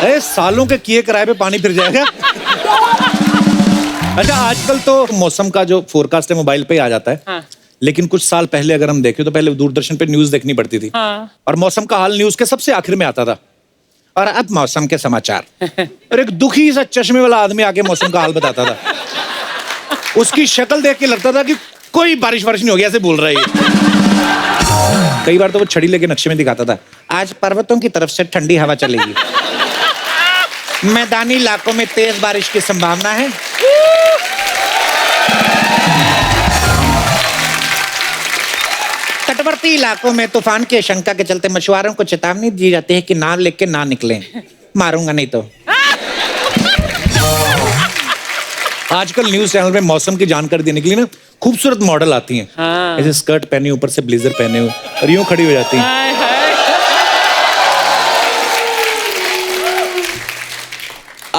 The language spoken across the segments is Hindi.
अरे सालों के किए किराए पे पानी फिर जाएगा। अच्छा आजकल तो मौसम का जो फोरकास्ट है मोबाइल पे ही आ जाता है। हाँ। लेकिन कुछ साल पहले अगर हम देखें तो पहले दूरदर्शन पे न्यूज देखनी पड़ती थी। हाँ। और मौसम का हाल न्यूज के सबसे आखिर में आता था। और अब मौसम के समाचार और एक दुखी सा चश्मे वाला आदमी आके मौसम का हाल बताता था। उसकी शक्ल देख के लगता था कि कोई बारिश वारिश नहीं होगी, ऐसे बोल रहा है। कई बार तो वो छड़ी लेके नक्शे में दिखाता था, आज पर्वतों की तरफ से ठंडी हवा चलेगी, मैदानी इलाकों में तेज बारिश की संभावना है। तटवर्ती इलाकों में तूफान की आशंका के चलते मछुआरों को चेतावनी दी जाती है कि नाव लेके ना निकलें, मारूंगा नहीं तो। आजकल न्यूज चैनल में मौसम की जानकारी देने के लिए ना खूबसूरत मॉडल आती हैं। हाँ। ऐसे स्कर्ट पहने ऊपर से ब्लेजर पहने हुए और यूं खड़ी हो जाती हैं। हाय हाय।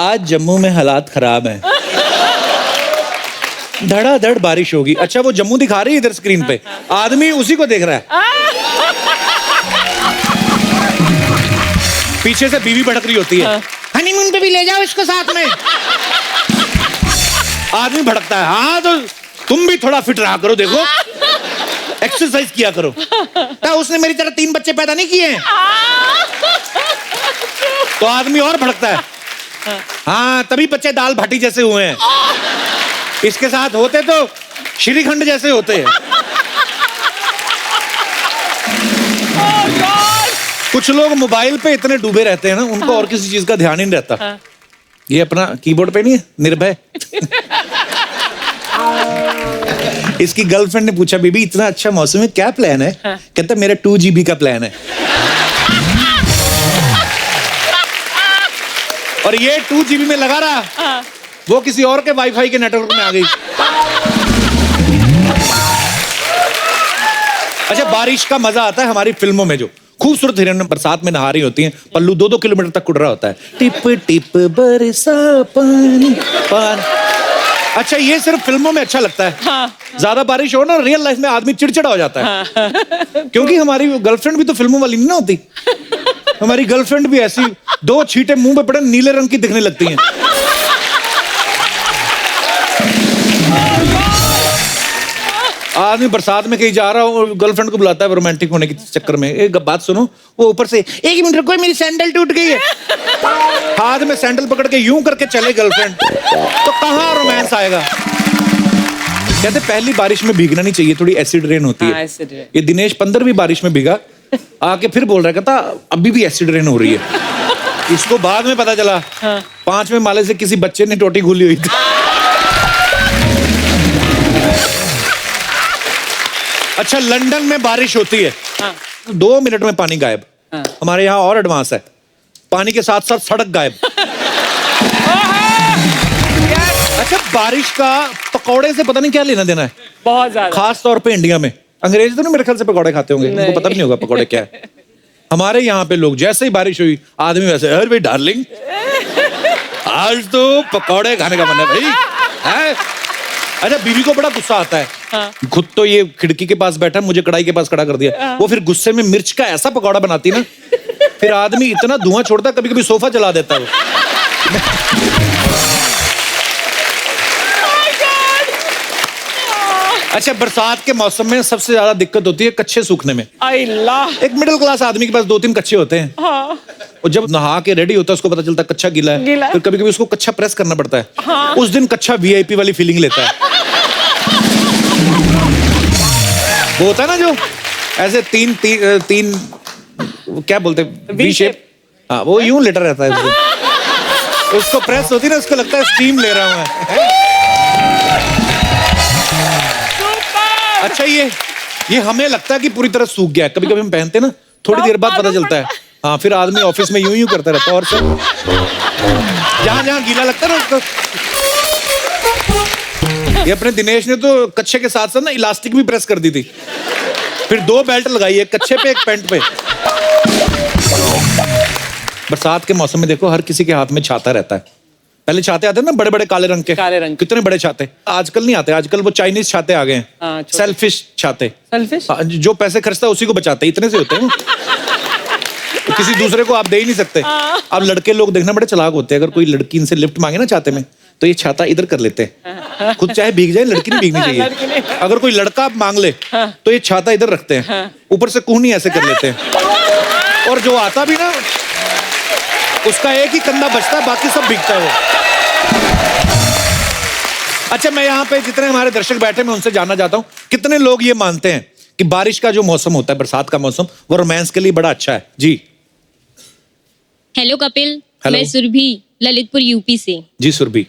आज जम्मू में हालात खराब हैं, धड़ाधड़ बारिश होगी। अच्छा वो जम्मू दिखा रही है इधर स्क्रीन पे, आदमी उसी को देख रहा है। पीछे से बीवी भड़क रही होती है, हनीमून पे भी ले जाओ इसको साथ में। आदमी भड़कता है, हाँ तो तुम भी थोड़ा फिट रहा करो, देखो एक्सरसाइज किया करो। तो उसने मेरी तरह 3 बच्चे पैदा नहीं किए हैं। तो आदमी और भड़कता है, हाँ तभी बच्चे दाल भाटी जैसे हुए हैं, इसके साथ होते तो श्रीखंड जैसे होते हैं। कुछ लोग मोबाइल पे इतने डूबे रहते हैं ना, उनको और किसी चीज का ध्यान ही नहीं रहता। ये अपना कीबोर्ड पे नहीं है निर्भय। इसकी गर्लफ्रेंड ने पूछा, बेबी इतना अच्छा मौसम है क्या प्लान है? कहता मेरा 2 GB का प्लान है। और ये 2 GB में लगा रहा, वो किसी और के वाईफाई के नेटवर्क में आ गई। अच्छा बारिश का मजा आता है हमारी फिल्मों में, जो खूबसूरत हिरन बरसात में नहा रही होती हैं, पल्लू 2-2 किलोमीटर तक उड़ रहा होता है, टिप टिप बरसा पानी पानी। अच्छा ये सिर्फ फिल्मों में अच्छा लगता है। हाँ। ज्यादा बारिश हो ना रियल लाइफ में आदमी चिड़चिड़ा हो जाता है। क्योंकि हमारी गर्लफ्रेंड भी तो फिल्मों वाली नहीं ना होती। हमारी गर्लफ्रेंड भी ऐसी 2 छींटे मुंह पे पड़े नीले रंग की दिखने लगती हैं। आदमी बरसात में कहीं जा रहा हो और गर्लफ्रेंड को बुलाता है रोमांटिक होने के चक्कर में, एक बात सुनो, वो ऊपर से 1 मिनट रुको मेरी सैंडल टूट गई है, हाथ में सैंडल पकड़ के यूं करके चले गर्लफ्रेंड, तो कहाँ रोमांस आएगा? कहते पहली बारिश में भीगना नहीं चाहिए, थोड़ी एसिड रेन होती है। ये दिनेश 15वीं बारिश में भीगा, आके फिर बोल रहा है, कहता अभी भी एसिड रेन हो रही है। इसको बाद में पता चला 5वें माले से किसी बच्चे ने टोटी खुली हुई थी। अच्छा लंदन में बारिश होती है, 2 मिनट में पानी गायब। हमारे यहाँ और एडवांस है, पानी के साथ साथ सड़क गायब। अच्छा बारिश का पकौड़े से पता नहीं क्या लेना देना है, बहुत ज्यादा, खास तौर पे इंडिया में। अंग्रेज तो नहीं मेरे ख्याल से पकौड़े खाते होंगे, उनको पता भी नहीं होगा पकौड़े क्या है। हमारे यहाँ पे लोग जैसे ही बारिश हुई आदमी वैसे, अरे भाई डार्लिंग आज तो पकौड़े खाने का मन है भाई, है? अच्छा बीवी को बड़ा गुस्सा आता है, खुद तो ये खिड़की के पास बैठा, मुझे कढ़ाई के पास खड़ा कर दिया, वो फिर गुस्से में मिर्च का ऐसा पकौड़ा बनाती ना, फिर आदमी इतना धुआं छोड़ता, कभी कभी सोफा जला देता है। अच्छा बरसात के मौसम में सबसे ज्यादा दिक्कत होती है कच्चे सूखने में। एक मिडिल क्लास आदमी के पास 2-3 कच्चे होते हैं। हाँ। और जब नहा के रेडी होता है उसको पता चलता है कच्चा गीला है, फिर कभी कभी उसको कच्चा प्रेस करना पड़ता है। हाँ। उस दिन कच्चा VIP वाली फीलिंग लेता है। वो होता है ना जो ऐसे तीन क्या बोलते हैं, V शेप, हाँ वो यूं लेटा रहता है। उसको प्रेस होती है ना, उसको लगता है स्टीम ले रहा हूं मैं। अच्छा ये हमें लगता है कि पूरी तरह सूख गया है, कभी कभी हम पहनते हैं ना, थोड़ी देर बाद पता चलता है। हाँ फिर आदमी ऑफिस में यूं करता रहता है, और सब जहां जहां गीला लगता है ना उसको। ये अपने दिनेश ने तो कच्चे के साथ साथ ना इलास्टिक भी प्रेस कर दी थी, फिर 2 बेल्ट लगाई, एक कच्चे पे एक पैंट पे। बरसात के मौसम में देखो हर किसी के हाथ में छाता रहता है। पहले छाते आते ना बड़े बड़े काले रंग के, कितने बड़े छाते, आजकल नहीं आते, आजकल वो चाइनीज छाते आ गए हैं, सेल्फिश छाते। जो पैसे खर्चता है उसी को बचाते, इतने से होते हैं। तो किसी दूसरे को आप दे ही नहीं सकते। अब लड़के लोग देखना बड़े चालाक होते हैं, अगर कोई लड़की इनसे लिफ्ट मांगे ना छाते में तो ये छाता इधर कर लेते हैं, खुद चाहे भीग जाए, लड़की नहीं भीगनी चाहिए। अगर कोई लड़का मांग ले तो ये छाता इधर रखते हैं, ऊपर से कूहनी ऐसे कर लेते हैं, और जो आता भी ना उसका एक ही कंधा बचता है, बाकी सब भीगता है वो। अच्छा, मैं यहाँ पे जितने हमारे दर्शक बैठे मैं उनसे जानना चाहता हूँ, कितने लोग ये मानते हैं कि बारिश का जो मौसम होता है, बरसात का मौसम, वो रोमांस के लिए बड़ा अच्छा है? जी। Hello Kapil, hello. मैं सुरभि, ललितपुर यूपी से। जी सुरभि।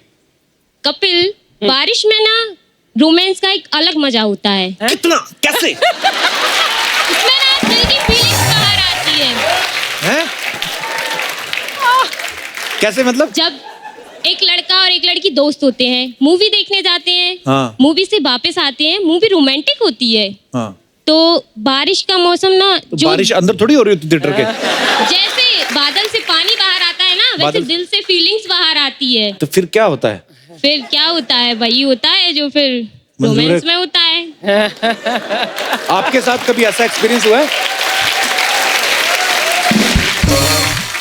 कपिल, बारिश में ना रोमांस का एक अलग मजा होता है। कितना, कैसे? उसमें ना दिल की फीलिंग्स बाहर आती है। हैं? कैसे मतलब? जब एक लड़का और एक लड़की दोस्त होते हैं, मूवी देखने जाते हैं, हाँ। मूवी से वापस आते हैं, मूवी रोमांटिक होती है। हाँ। तो बारिश का मौसम ना, तो जो बारिश अंदर थोड़ी हो रही होती थिएटर के। जैसे बादल से पानी बाहर आता है ना, वैसे बादल- दिल से फीलिंग्स बाहर आती है। तो फिर क्या होता है? फिर क्या होता है? वही होता है जो फिर मंजूर है। रोमांस में होता है। आपके साथ कभी ऐसा एक्सपीरियंस हुआ है?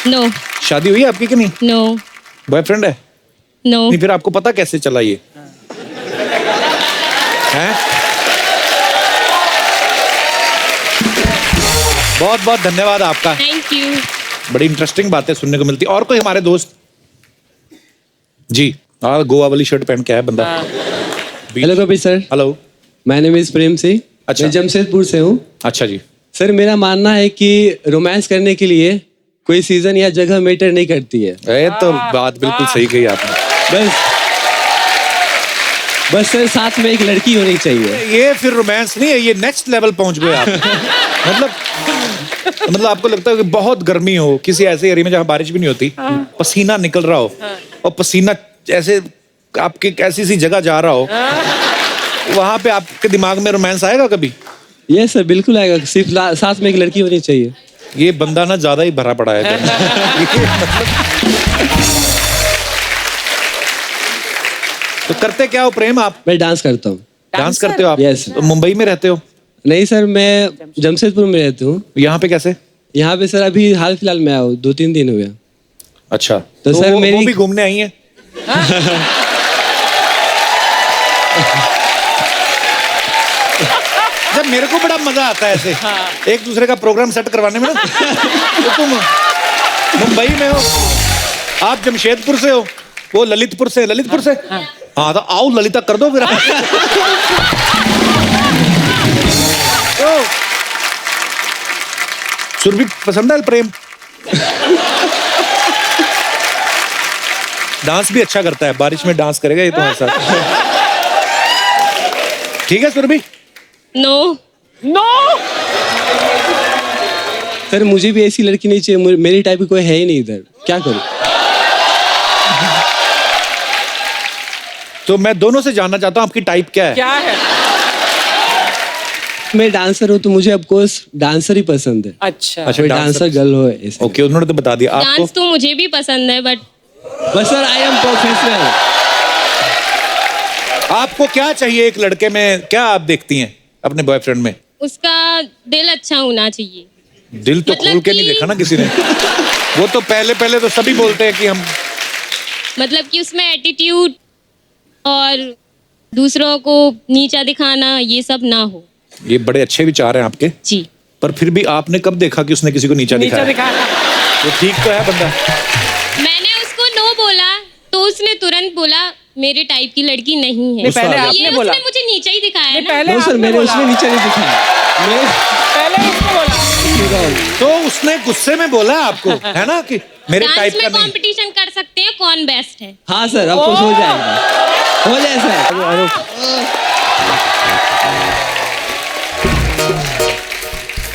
नो शादी हुई है आपकी कि नहीं? नो बॉयफ्रेंड है? नो। नहीं, फिर आपको पता कैसे चला ये? हैं? बहुत बहुत धन्यवाद आपका, थैंक यू। बड़ी इंटरेस्टिंग बातें सुनने को मिलती। और कोई हमारे दोस्त? जी। हाँ, गोवा वाली शर्ट पहन के आया बंदा। Hello Kapil sir, hello. My name is Prem Singh. अच्छा। मैं जमशेदपुर से हूँ। अच्छा जी। सर, मेरा मानना है कि रोमांस करने के लिए कोई सीजन या जगह मैटर नहीं करती है। ये तो बात बिल्कुल सही कही आपने। बस सर साथ में एक लड़की होनी चाहिए। ये फिर रोमांस नहीं है, ये नेक्स्ट लेवल पहुंच गए आप। मतलब आपको लगता है कि बहुत गर्मी हो किसी ऐसे एरिया में जहाँ बारिश भी नहीं होती, पसीना निकल रहा हो, और पसीना ऐसे आपके ऐसी सी जगह जा रहा हो, वहां पे आपके दिमाग में रोमांस आएगा कभी? ये सर बिल्कुल आएगा, सिर्फ साथ में एक लड़की होनी चाहिए। ये बंदा ना ज्यादा ही भरा पड़ा है। तो करते क्या हो प्रेम आप? मैं डांस करता हूँ। डांस करते हो आप? Yes. तो मुंबई में रहते हो? नहीं सर, मैं जमशेदपुर में रहती हूँ। यहाँ पे कैसे? यहाँ पे सर अभी हाल फिलहाल में आया हूँ, 2-3 दिन हुए। अच्छा, तो सर वो मेरी भी घूमने आई है? जब मेरे को बड़ा मजा आता है ऐसे एक दूसरे का प्रोग्राम सेट करवाने में ना। तो तुम मुंबई में हो, आप जमशेदपुर से हो, वो ललितपुर से। ललितपुर से? हाँ, तो आओ ललिता कर दो फिर। तो सुरभि पसंद है प्रेम? डांस भी अच्छा करता है, बारिश में डांस करेगा ये तो ऐसा। ठीक है सुरभि? No no. सर मुझे भी ऐसी लड़की नहीं चाहिए, मेरी टाइप की कोई है ही नहीं इधर, क्या करूँ? तो मैं दोनों से जानना चाहता हूँ आपकी टाइप क्या है? क्या है? मैं डांसर हूँ तो मुझे ऑफ कोर्स डांसर ही पसंद है। अच्छा। अच्छा, कोई डांसर गर्ल हो ऐसे। ओके, उन्होंने तो बता दिया आपको। डांस तो मुझे भी पसंद है, बट बस सर आई एम प्रोफेशनल। आपको क्या चाहिए एक लड़के में? क्या आप देखती हैं अपने बॉयफ्रेंड में? उसका दिल अच्छा होना चाहिए। दिल तो मतलब खोल के नहीं कि- देखा ना किसी ने। वो तो पहले तो सभी बोलते हैं कि हम। मतलब कि उसमें एटीट्यूड और दूसरों को नीचा दिखाना ये सब ना हो। ये बड़े अच्छे विचार हैं आपके, जी। पर फिर भी आपने कब देखा कि उसने किसी को नीचा नीचे दिखाया? दिखाया। वो ठीक तो है बंदा। मैंने उसको नो बोला तो उसने तुरंत बोला मेरे टाइप की लड़की नहीं है। नहीं, पहले गुस्सा आ आपने ये बोला। उसने मुझे नीचा ही दिखाया नहीं, ना। पहले नो सर, आपने मैंने बोला। उसमें नीचे नहीं दिखाया। पहले उसने बोला। तो उसने गुस्से में बोला आपको, है ना, कि मेरे डांस टाइप का में नहीं। कंपटीशन कर सकते हैं कौन बेस्ट है। हाँ सर, अब कुछ हो जाएगा, हो जाए सर।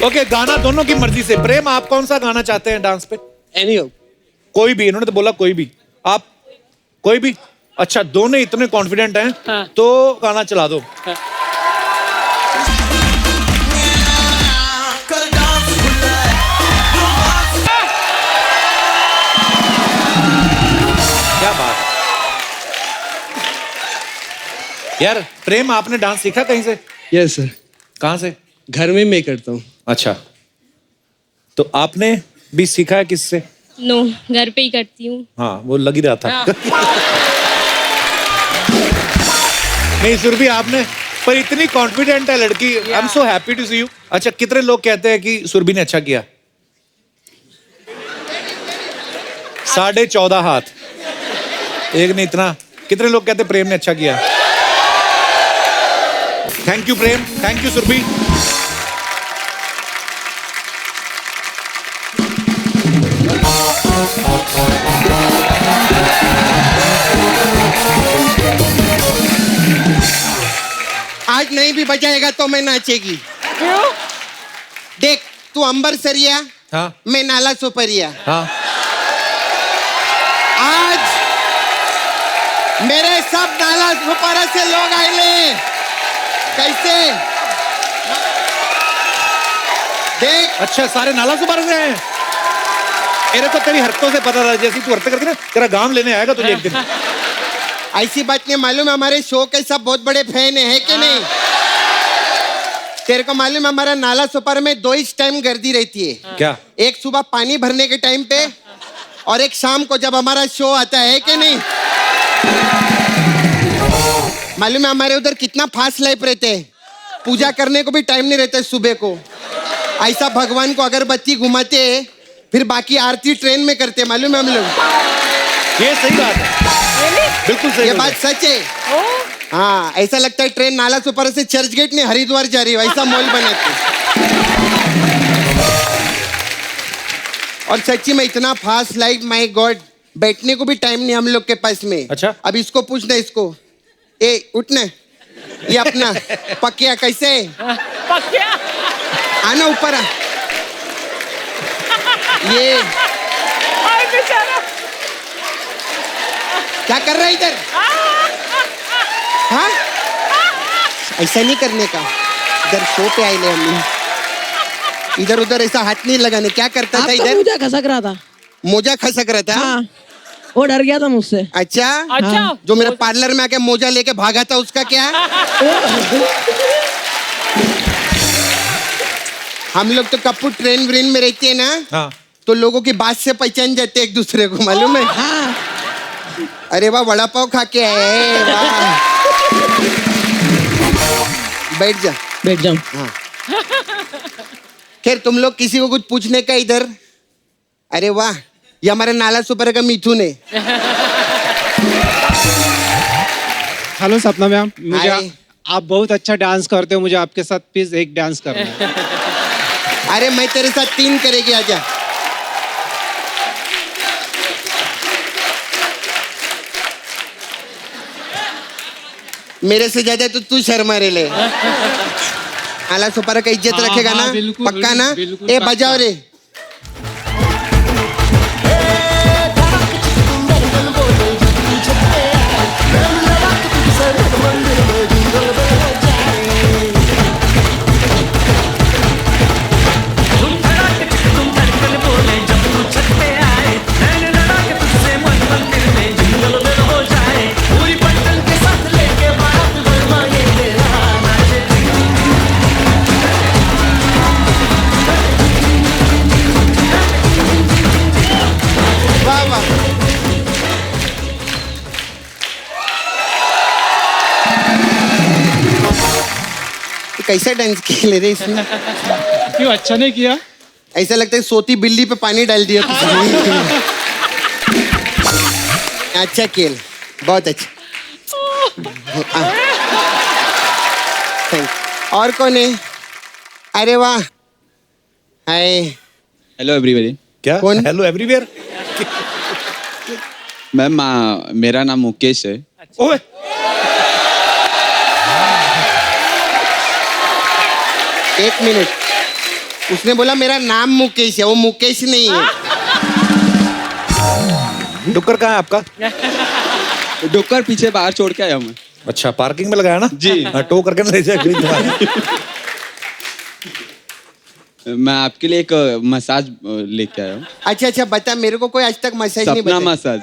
ओके, गाना दोनों की मर्जी से। प्रेम, आप कौन सा गाना चाहते हैं डांस पे? एनी कोई भी। इन्होंने तो बोला कोई भी। आप कोई भी? अच्छा, दोनों इतने कॉन्फिडेंट हैं, हाँ। तो गाना चला दो। क्या बात है यार। प्रेम, आपने डांस सीखा कहीं से? यस सर, कहाँ से? घर में मैं करता हूँ। अच्छा, तो आपने भी सीखा है किससे? नो, घर पे ही करती हूँ। हाँ वो लग ही रहा था। नहीं सुरभि आपने, पर इतनी कॉन्फिडेंट है लड़की। I am so happy to see you. अच्छा कितने लोग कहते हैं कि सुरभि ने अच्छा किया? 14.5 हाथ। एक ने इतना। कितने लोग कहते हैं प्रेम ने अच्छा किया? Thank you Prem, thank you Surabhi. आज नहीं भी बजाएगा तो मैं नाचेगी। क्यों? देख तू अंबर सरिया, हाँ मैं नाला सुपरिया। हाँ आज मेरे सब नाला सुपारा से लोग आए। कैसे देख? अच्छा सारे नाला सुपारा से हैं। मेरे को तेरी हरकतों से पता था, जैसी तू हरकत करती ना तेरा गांव लेने आएगा तुझे एक दिन। ऐसी बात नहीं मालूम है, हमारे शो के सब बहुत बड़े फैन है कि नहीं? तेरे को मालूम है हमारा नाला सुपारा में 2 ही टाइम गर्दी रहती है। क्या? एक सुबह पानी भरने के टाइम पे और एक शाम को जब हमारा शो आता है कि नहीं? मालूम है हमारे उधर कितना फास्ट लाइफ रहते हैं, पूजा करने को भी टाइम नहीं रहता है सुबह को। ऐसा भगवान को अगरबत्ती घुमाते हैं, फिर बाकी आरती ट्रेन में करते हैं, मालूम है हम लोग। ये सही बात है, बिल्कुल सही ये बात सच है। हाँ ऐसा लगता है ट्रेन नाला सुपारा से चर्च गेट नहीं हरिद्वार जा रही हो, ऐसा मॉल बनाते। और सच्ची में इतना फास्ट लाइफ, माय गॉड, बैठने को भी टाइम नहीं हम लोग के पास में। अच्छा। अब इसको पूछना, इसको ए उठना, ये अपना पकिया कैसे है? पक्या। आना ऊपर आ। ये हाय बेचारा। क्या कर रहा है इधर? हाँ ऐसा नहीं करने का, इधर शो पे आए ले हम। इधर उधर ऐसा हाथ नहीं लगाने। क्या करता था आप तो इधर? मोजा खसक रहा था। मोजा खसक रहा था। हाँ, वो डर गया था मुझसे। अच्छा अच्छा। जो मेरे पार्लर में आके मोजा लेके भागा था उसका क्या? हम लोग तो कपूर ट्रेन व्रेन में रहते हैं ना, हाँ तो लोगों की बात से पहचान जाते एक दूसरे को, मालूम है? हाँ, अरे वाह वड़ा पाव खा के आए, वाह। बैठ जा। बैठ जाओ। हाँ खैर तुम लोग किसी को कुछ पूछने का इधर? अरे वाह, ये हमारे नाला सुपर का मिथुन है। हेलो सपना मैम, मुझे हाय। आप बहुत अच्छा डांस करते हो, मुझे आपके साथ प्लीज एक डांस करना है। अरे मैं तेरे साथ 3 करेगी, आजा। मेरे से ज्यादा तो तू शर्मा रे ले। नाला सुपारा का इज्जत हाँ, रखेगा हाँ, ना? बिल्कुल, पक्का ना? बिल्कुल ए पक्का। बजाओ रे। वाह वाह। ये कैसा डांस खेले रे इसमें? क्यों अच्छा नहीं किया? ऐसा लगता है सोती बिल्ली पे पानी डाल दिया तुझने। अच्छा खेल, बहुत अच्छा। थैंक। और कौन है? अरे वाह, हाय। Hello everybody. क्या? कौन? Hello everywhere. मैम मेरा नाम मुकेश है। ओए एक मिनट, उसने बोला मेरा नाम मुकेश है, वो मुकेश नहीं है। डुक्कर कहाँ है आपका? डुक्कर पीछे बाहर छोड़ के आया मैं। अच्छा पार्किंग में लगाया ना? जी। हाँ, टो करके ना ले जाए। मैं आपके लिए एक मसाज लेके आया हूँ। अच्छा अच्छा बता, मेरे को कोई आज तक मसाज नहीं सपना बताया। मसाज।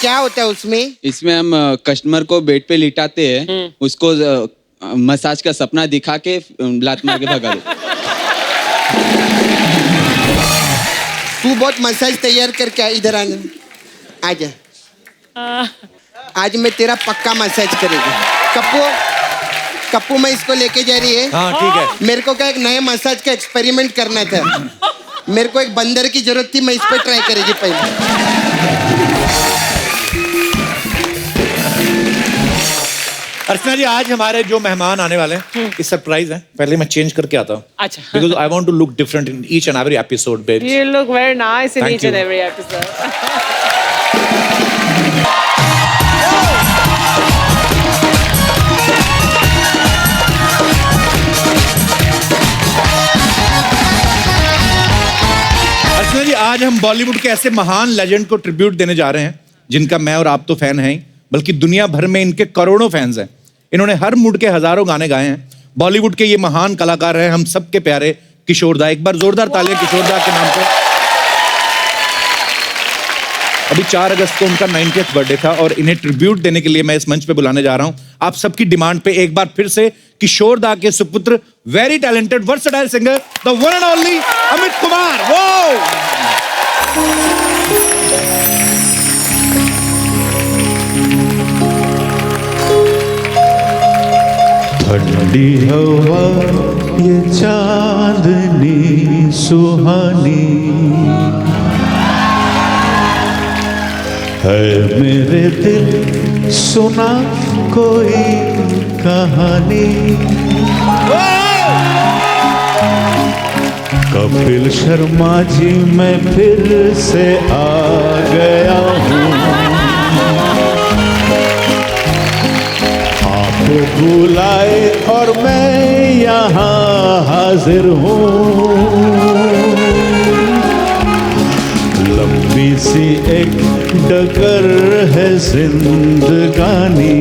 क्या होता है उसमें? इसमें हम कस्टमर को बेड पे लिटाते हैं, उसको मसाज का सपना दिखा के लात मार के भगा देते हैं। तू बहुत मसाज तैयार करके आ, इधर आना, आजा। आज मैं तेरा पक्का मसाज करेगी। कप्पू मैं इसको लेके जा रही है। हाँ ठीक है। मेरे को क्या एक नए मसाज का एक्सपेरिमेंट करना था। मेरे को एक बंदर की जरूरत थी, मैं इस पे ट्राई करेगी पहले। अर्चना जी, आज हमारे जो मेहमान आने वाले हैं ये सरप्राइज है। पहले मैं चेंज करके आता हूँ अच्छा। Because I want to look different in each and every episode baby. You look very nice in Thank each and you. every episode. अर्चना जी, आज हम बॉलीवुड के ऐसे महान लेजेंड को ट्रिब्यूट देने जा रहे हैं जिनका मैं और आप तो फैन हैं ही, बल्कि दुनिया भर में इनके करोड़ों फैंस हैं। इन्होंने हर मूड के हजारों गाने गाए हैं। बॉलीवुड के ये महान कलाकार हैं हम सबके प्यारे किशोर दा। एक बार जोरदार तालियां किशोर दा के नाम पे। अभी 4 अगस्त को उनका 90th बर्थडे था और इन्हें ट्रिब्यूट देने के लिए मैं इस मंच पे बुलाने जा रहा हूं आप सबकी डिमांड पे एक बार फिर से किशोर दा के सुपुत्र, very talented versatile singer, the one and only Amit Kumar. वो ठंडी हवा ये चांदनी सुहानी है, मेरे दिल सुना कोई कहानी। कपिल शर्मा जी मैं फिर से आ गया हूँ, बुलाए और मैं यहाँ हाजिर हूँ। लंबी सी एक डगर है जिंदगानी,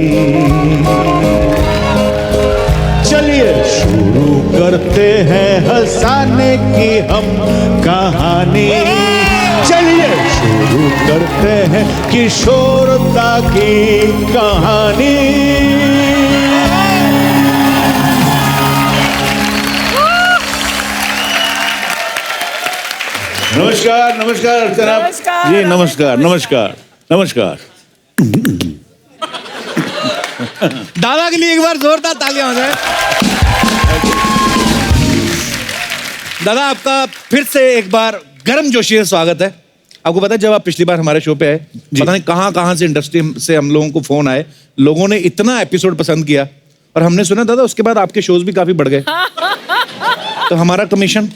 चलिए शुरू करते हैं हंसाने की हम कहानी। चलिए शुरू करते हैं किशोर दा की कहानी। नमस्कार नमस्कार अर्चना नमस्कार। जी, नमस्कार नमस्कार नमस्कार। दादा के लिए एक बार जोरदार तालियां हो जाए। दादा, आपका फिर से एक बार गर्मजोशी से स्वागत है। आपको पता है जब आप पिछली बार हमारे शो पे आए, पता नहीं कहां से इंडस्ट्री से हम लोगों को फोन आए, लोगों ने इतना एपिसोड पसंद किया और हमने सुना दादा उसके बाद आपके शोज भी काफी बढ़ गए। तो हमारा कमीशन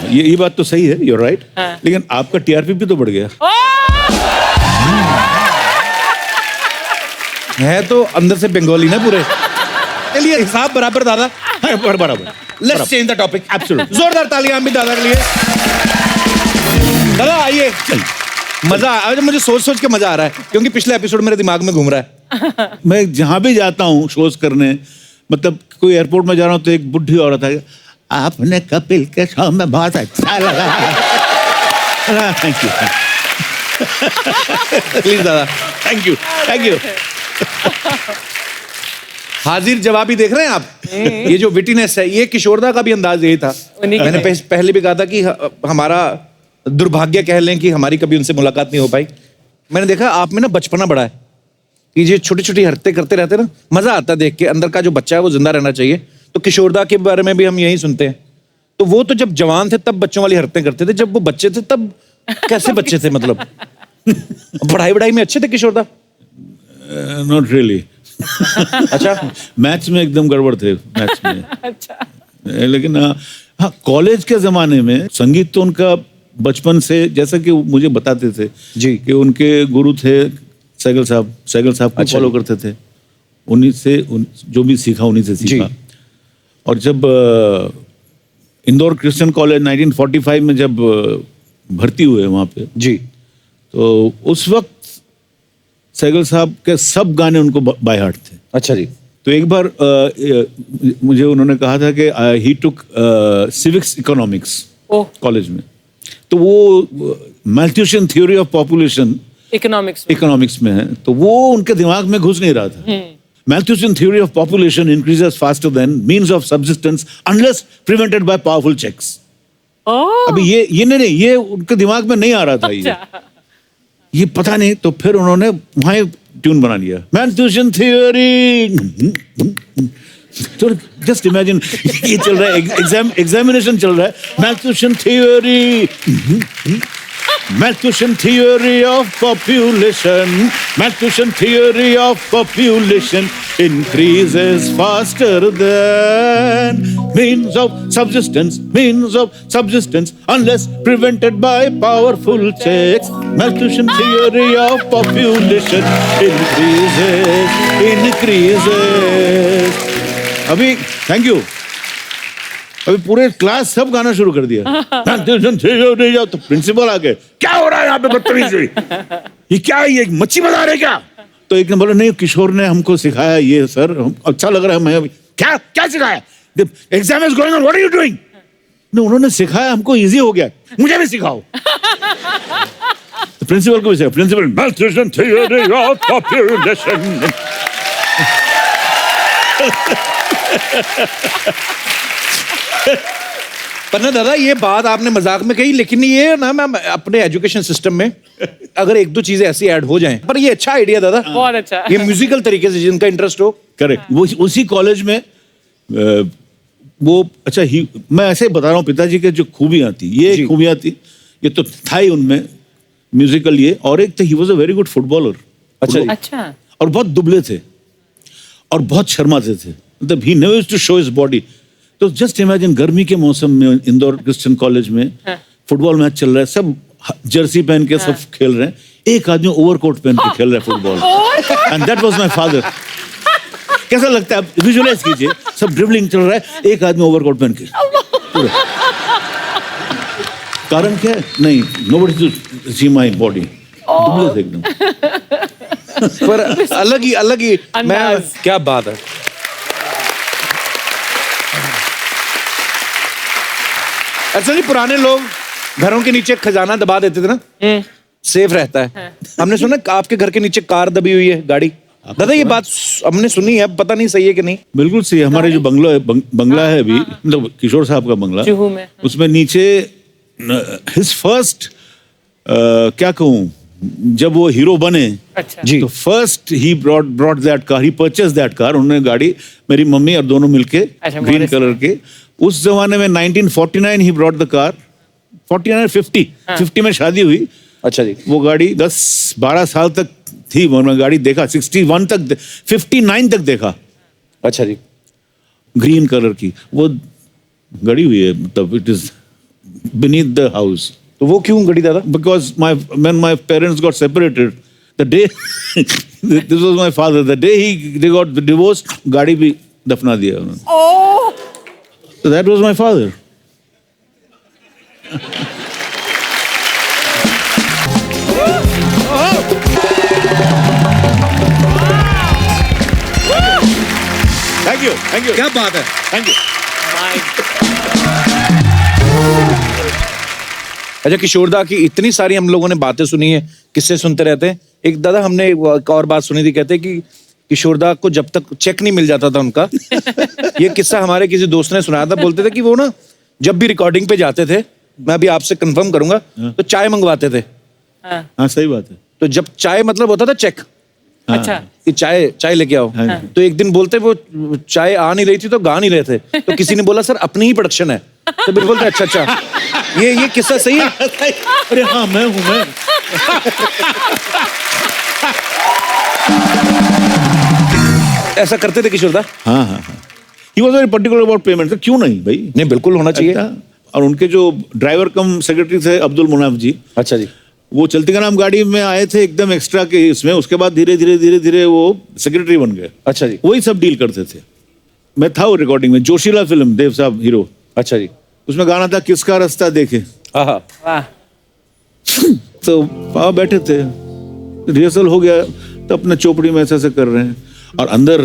ये बात तो सही है, यूर राइट, लेकिन आपका टीआरपी भी तो बढ़ गया है। तो अंदर से बंगाली ना पूरे। चलिए हिसाब बराबर दादा। बराबर। Let's change the topic. Absolutely. जोरदार तालियां भी दादा के लिए। दादा आइए, मजा आज मुझे सोच के मजा आ रहा है क्योंकि पिछले एपिसोड मेरे दिमाग में घूम रहा है। मैं जहां भी जाता हूँ शोज करने, मतलब कोई एयरपोर्ट में जा रहा हूँ तो एक बुढ़ी औरत है, आपने कपिल के शो में बहुत अच्छा लगा। थैंक यू प्लीज दादा। Thank you thank you. हाजिर जवाबी देख रहे हैं आप। ये जो विटीनेस है, ये किशोरदा का भी अंदाज यही था। मैंने पहले भी कहा था कि हमारा दुर्भाग्य कह लें कि हमारी कभी उनसे मुलाकात नहीं हो पाई। मैंने देखा आप में ना बचपना बड़ा है, कि ये छोटी छोटी हरकतें करते रहते ना, मजा आता है देख के। अंदर का जो बच्चा है वो जिंदा रहना चाहिए। तो किशोरदा के बारे में भी हम यही सुनते हैं। तो वो तो जब जवान थे तब बच्चों वाली हरकतें करते थे, जब वो बच्चे थे तब कैसे बच्चे थे? मतलब पढ़ाई में अच्छे थे किशोरदा? Not really. अच्छा, मैथ्स में एकदम गड़बड़ थे, मैथ्स में। अच्छा। लेकिन हाँ, कॉलेज के जमाने में संगीत तो उनका बचपन से, जैसा कि मुझे बताते थे जी, कि उनके गुरु थे सैगल साहब को अच्छा फॉलो करते थे। उन्हीं से जो भी सीखा उन्हीं से सीखा। और जब इंदौर क्रिश्चियन कॉलेज 1945 में जब भर्ती हुए वहाँ पे जी, तो उस वक्त सैगल साहब के सब गाने उनको बाय हार्ट थे। अच्छा जी। तो एक बार मुझे उन्होंने कहा था कि ही टुक सिविक्स इकोनॉमिक्स कॉलेज में, तो वो मैल्थ्यूशियन थ्योरी ऑफ पॉपुलेशन इकोनॉमिक्स में है, तो वो उनके दिमाग में घुस नहीं रहा था। Malthusian theory of population increases faster than means of subsistence unless prevented by powerful checks. ओह अभी ये नहीं, ये उनके दिमाग में नहीं आ रहा था ये पता नहीं। तो फिर उन्होंने वहां ट्यून बना लिया, मैल्थ्यूशन थ्योरी। तो जस्ट इमेजिन ये चल रहा है, एग्जामिनेशन चल रहा है, Malthusian theory, Malthusian theory of population. Malthusian theory of population increases faster than means of subsistence. Means of subsistence unless prevented by powerful checks. Malthusian theory of population increases. अभी थैंक यू। अभी पूरे क्लास सब गाना शुरू कर दिया। तो प्रिंसिपल आ गए, क्या हो रहा है यहाँ पे बदतमीजी, ये क्या है, ये मच्छी बना रहे क्या? तो एक ने बोला नहीं किशोर ने हमको सिखाया ये सर, अच्छा लग रहा है। मैं क्या क्या सिखाया? Exam is going on, what are you doing? उन्होंने सिखाया, हमको इजी हो गया, मुझे भी सिखाओ। तो प्रिंसिपल को भी सिखाया, principal Malthusian theory of population. पर ना दादा ये बात आपने मजाक में कही, लेकिन ये ना मैम अपने एजुकेशन सिस्टम में अगर एक दो चीजें ऐसी ऐड हो जाएं, पर ये अच्छा आइडिया दादा, बहुत अच्छा। ये म्यूजिकल तरीके से जिनका इंटरेस्ट हो। करेक्ट। वो उसी कॉलेज में वो अच्छा ही मैं ऐसे ही बता रहा हूँ, पिताजी के जो खूबियां थी, ये खूबियां थी, ये तो था ही उनमें म्यूजिकल ये, और एक he was a very good footballer. अच्छा। और बहुत दुबले थे और बहुत शर्माते थे, मतलब he never used to show his body. तो जस्ट इमेजिन गर्मी के मौसम में इंदौर क्रिश्चियन कॉलेज में फुटबॉल मैच चल रहा है, सब जर्सी पहन के सब खेल रहे हैं, एक आदमी ओवरकोट पहन के खेल रहा है football, and that was my father. कैसा लगता है, आप विजुअलाइज कीजिए, सब ड्रिबलिंग चल रहा है, एक आदमी ओवरकोट पहन के। कारण क्या है? नहीं, nobody to see my body, दुबले थे एकदम। पर अलग ही मैं, क्या बात है। अच्छा जी, पुराने लोग घरों के नीचे खजाना दबा देते थे ना, सेफ रहता है। हमने सुना आपके घर के नीचे कार दबी हुई है, गाड़ी। दादा ये बात हमने सुनी है, पता नहीं सही है कि नहीं। बिल्कुल सही। हमारे जो बंगला है अभी, मतलब किशोर साहब का बंगला, जुहू में, उसमें नीचे हिज फर्स्ट क्या कहूँ, जब वो हीरो बने जी, तो first he brought that car, he purchase that car. उन्होंने गाड़ी, मेरी मम्मी और दोनों मिलके, ग्रीन कलर के। उस जमाने में 1949 ही ब्रॉट द कार, 49 50 में शादी हुई। अच्छा जी। वो गाड़ी 10-12 साल तक थी, वो गाड़ी देखा 61 तक, 59 तक देखा। अच्छा जी। ग्रीन कलर की वो गड़ी हुई है, मतलब it is beneath the house. तो वो क्यों गड़ी दादा? Because when my parents got separated, the day this was my father, the day they got divorced, गाड़ी भी दफना दिया उन्होंने। Oh. So that was my father. Thank you. क्या बात है, Thank you. अच्छा किशोरदा की इतनी सारी हम लोगों ने बातें सुनी है, किस्से सुनते रहते हैं। एक दादा हमने एक और बात सुनी थी, कहते हैं कि किशोरदा को जब तक चेक नहीं मिल जाता था उनका ये किस्सा हमारे किसी दोस्त ने सुनाया था। बोलते थे कि वो ना जब भी रिकॉर्डिंग पे जाते थे, मैं अभी आपसे कंफर्म करूंगा, तो चाय मंगवाते थे। हाँ सही बात है। तो जब चाय मतलब होता था चेक, अच्छा, कि चाय लेके आओ। तो एक दिन बोलते वो चाय आ नहीं रही थी तो गा नहीं रहे थे, तो किसी ने बोला सर अपनी ही प्रोडक्शन है। तो बिल्कुल बोलते अच्छा ये किस्सा सही है? अरे हाँ मैं हूँ। ऐसा करते थे किशोरदा? हाँ। He was very particular about payment. तो क्यों नहीं भाई? नहीं बिल्कुल होना चाहिए। और उनके जो ड्राइवर कम सेक्रेटरी थे अब्दुल मुनाफ जी, अच्छा जी, वो चलती का नाम गाड़ी में आए थे एकदम एक्स्ट्रा के इसमें, उसके बाद धीरे वो सेक्रेटरी बन गए। अच्छा जी। वही सब डील करते थे। मैं था वो रिकॉर्डिंग में, जोशीला फिल्म, देव साहब हीरो। अच्छा जी। उसमें गाना था किसका रास्ता देखे। हाँ। वाह। तो पापा बैठे थे, रिहर्सल हो गया, तो अपने चोपड़ी में ऐसे कर रहे हैं, और अंदर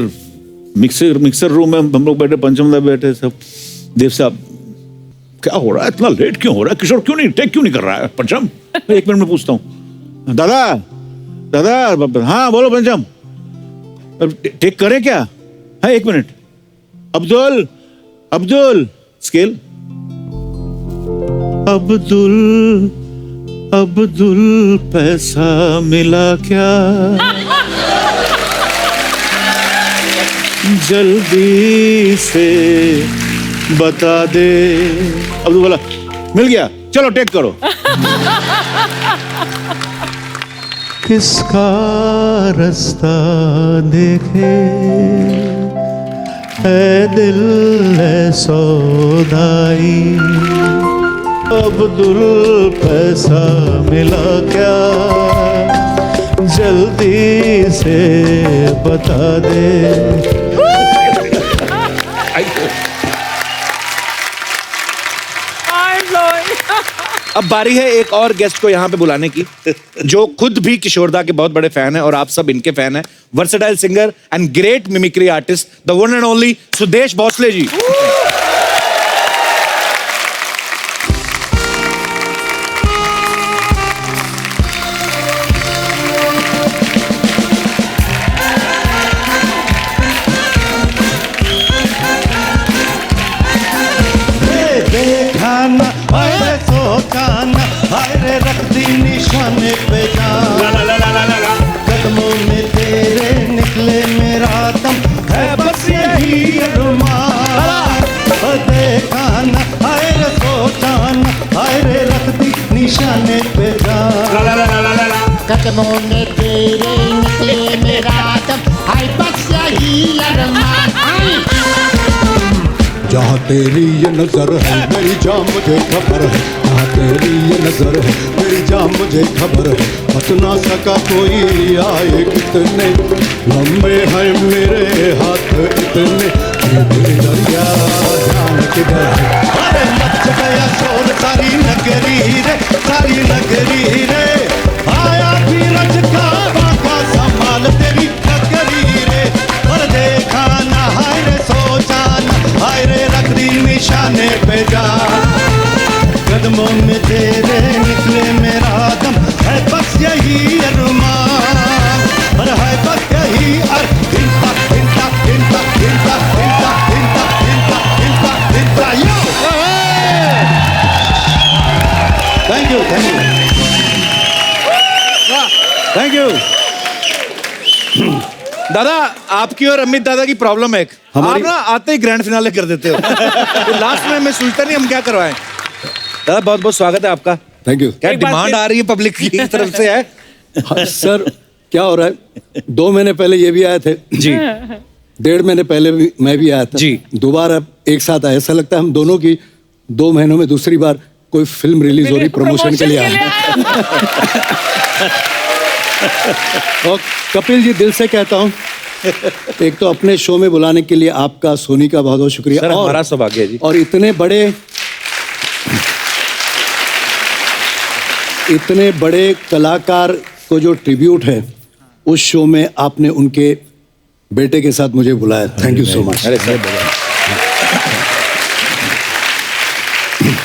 मिक्सर रूम में हम लोग बैठे, पंचमदा बैठे सब। देव साहब क्या हो रहा है, इतना लेट क्यों हो रहा है, किशोर क्यों नहीं टेक क्यों नहीं कर रहा है पंचम? एक मिनट में पूछता हूँ। दादा हाँ बोलो पंचम, टेक करें क्या? हाँ एक मिनट। अब्दुल स्केल अब्दुल अब्दुल पैसा मिला क्या, जल्दी से बता दे। अब्दुल बोला मिल गया, चलो टेक करो। किसका रास्ता देखे है दिल है सौदाई, अब्दुल पैसा मिला क्या, जल्दी से बता दे। अब बारी है एक और गेस्ट को यहाँ पे बुलाने की, जो खुद भी किशोरदा के बहुत बड़े फैन है और आप सब इनके फैन है। Versatile singer and great mimicry artist, the one and only Sudesh Bhosle ji. निशाने पे कदमों में तेरे निकले मेरा दम है, बस यही अरमान। देखा न हाय रे सोचा न हाय रे रख दी निशाने पे कदमों में तेरे निकले मेरा दम है, बस यही अरमान। जहाँ तेरी ये नजर है मेरी जान मुझे खबर है, जहाँ तेरी ये नजर है मेरी जान मुझे खबर है। बच ना सका कोई आए कितने लंबे हैं मेरे हाथ इतने, ये दरिया जान किधर है। अरे मच गया शोर सारी नगरी रे, सारी नगरी रे, आया धीरज का बाबा संभाल तेरी नगरी रे। और देखा ना हाय रे सोचा ना हाय रे रख दी निशाने पे जा, कदमों में तेरे निकले मेरा दम है, बस यही अरमान। और है बस यही हिंता हिंता हिंता हिंता हिंता हिंता हिंता हिंता हिंता यो। Thank you thank you thank you. दादा, आपकी और अमित दादा की प्रॉब्लम है एक, आप ना आते ही ग्रैंड फिनाले कर देते हो। तो लास्ट में मैं सोचता नहीं हम क्या करवाएं। दादा बहुत बहुत स्वागत है आपका। Thank you. क्या डिमांड आ रही है पब्लिक की तरफ से है? हाँ, सर क्या हो रहा है, 2 महीने पहले ये भी आए थे जी, 1.5 महीने पहले भी मैं भी आया था जी। दोबारा एक साथ आया, ऐसा लगता है हम दोनों की 2 महीनों में दूसरी बार कोई फिल्म रिलीज हो रही, प्रमोशन के लिए आया। और कपिल जी दिल से कहता हूँ, एक तो अपने शो में बुलाने के लिए आपका, सोनी का बहुत बहुत शुक्रिया। सर हमारा सौभाग्य है जी। और इतने बड़े कलाकार को जो ट्रिब्यूट है उस शो में आपने उनके बेटे के साथ मुझे बुलाया, थैंक यू सो मच। अरे सर,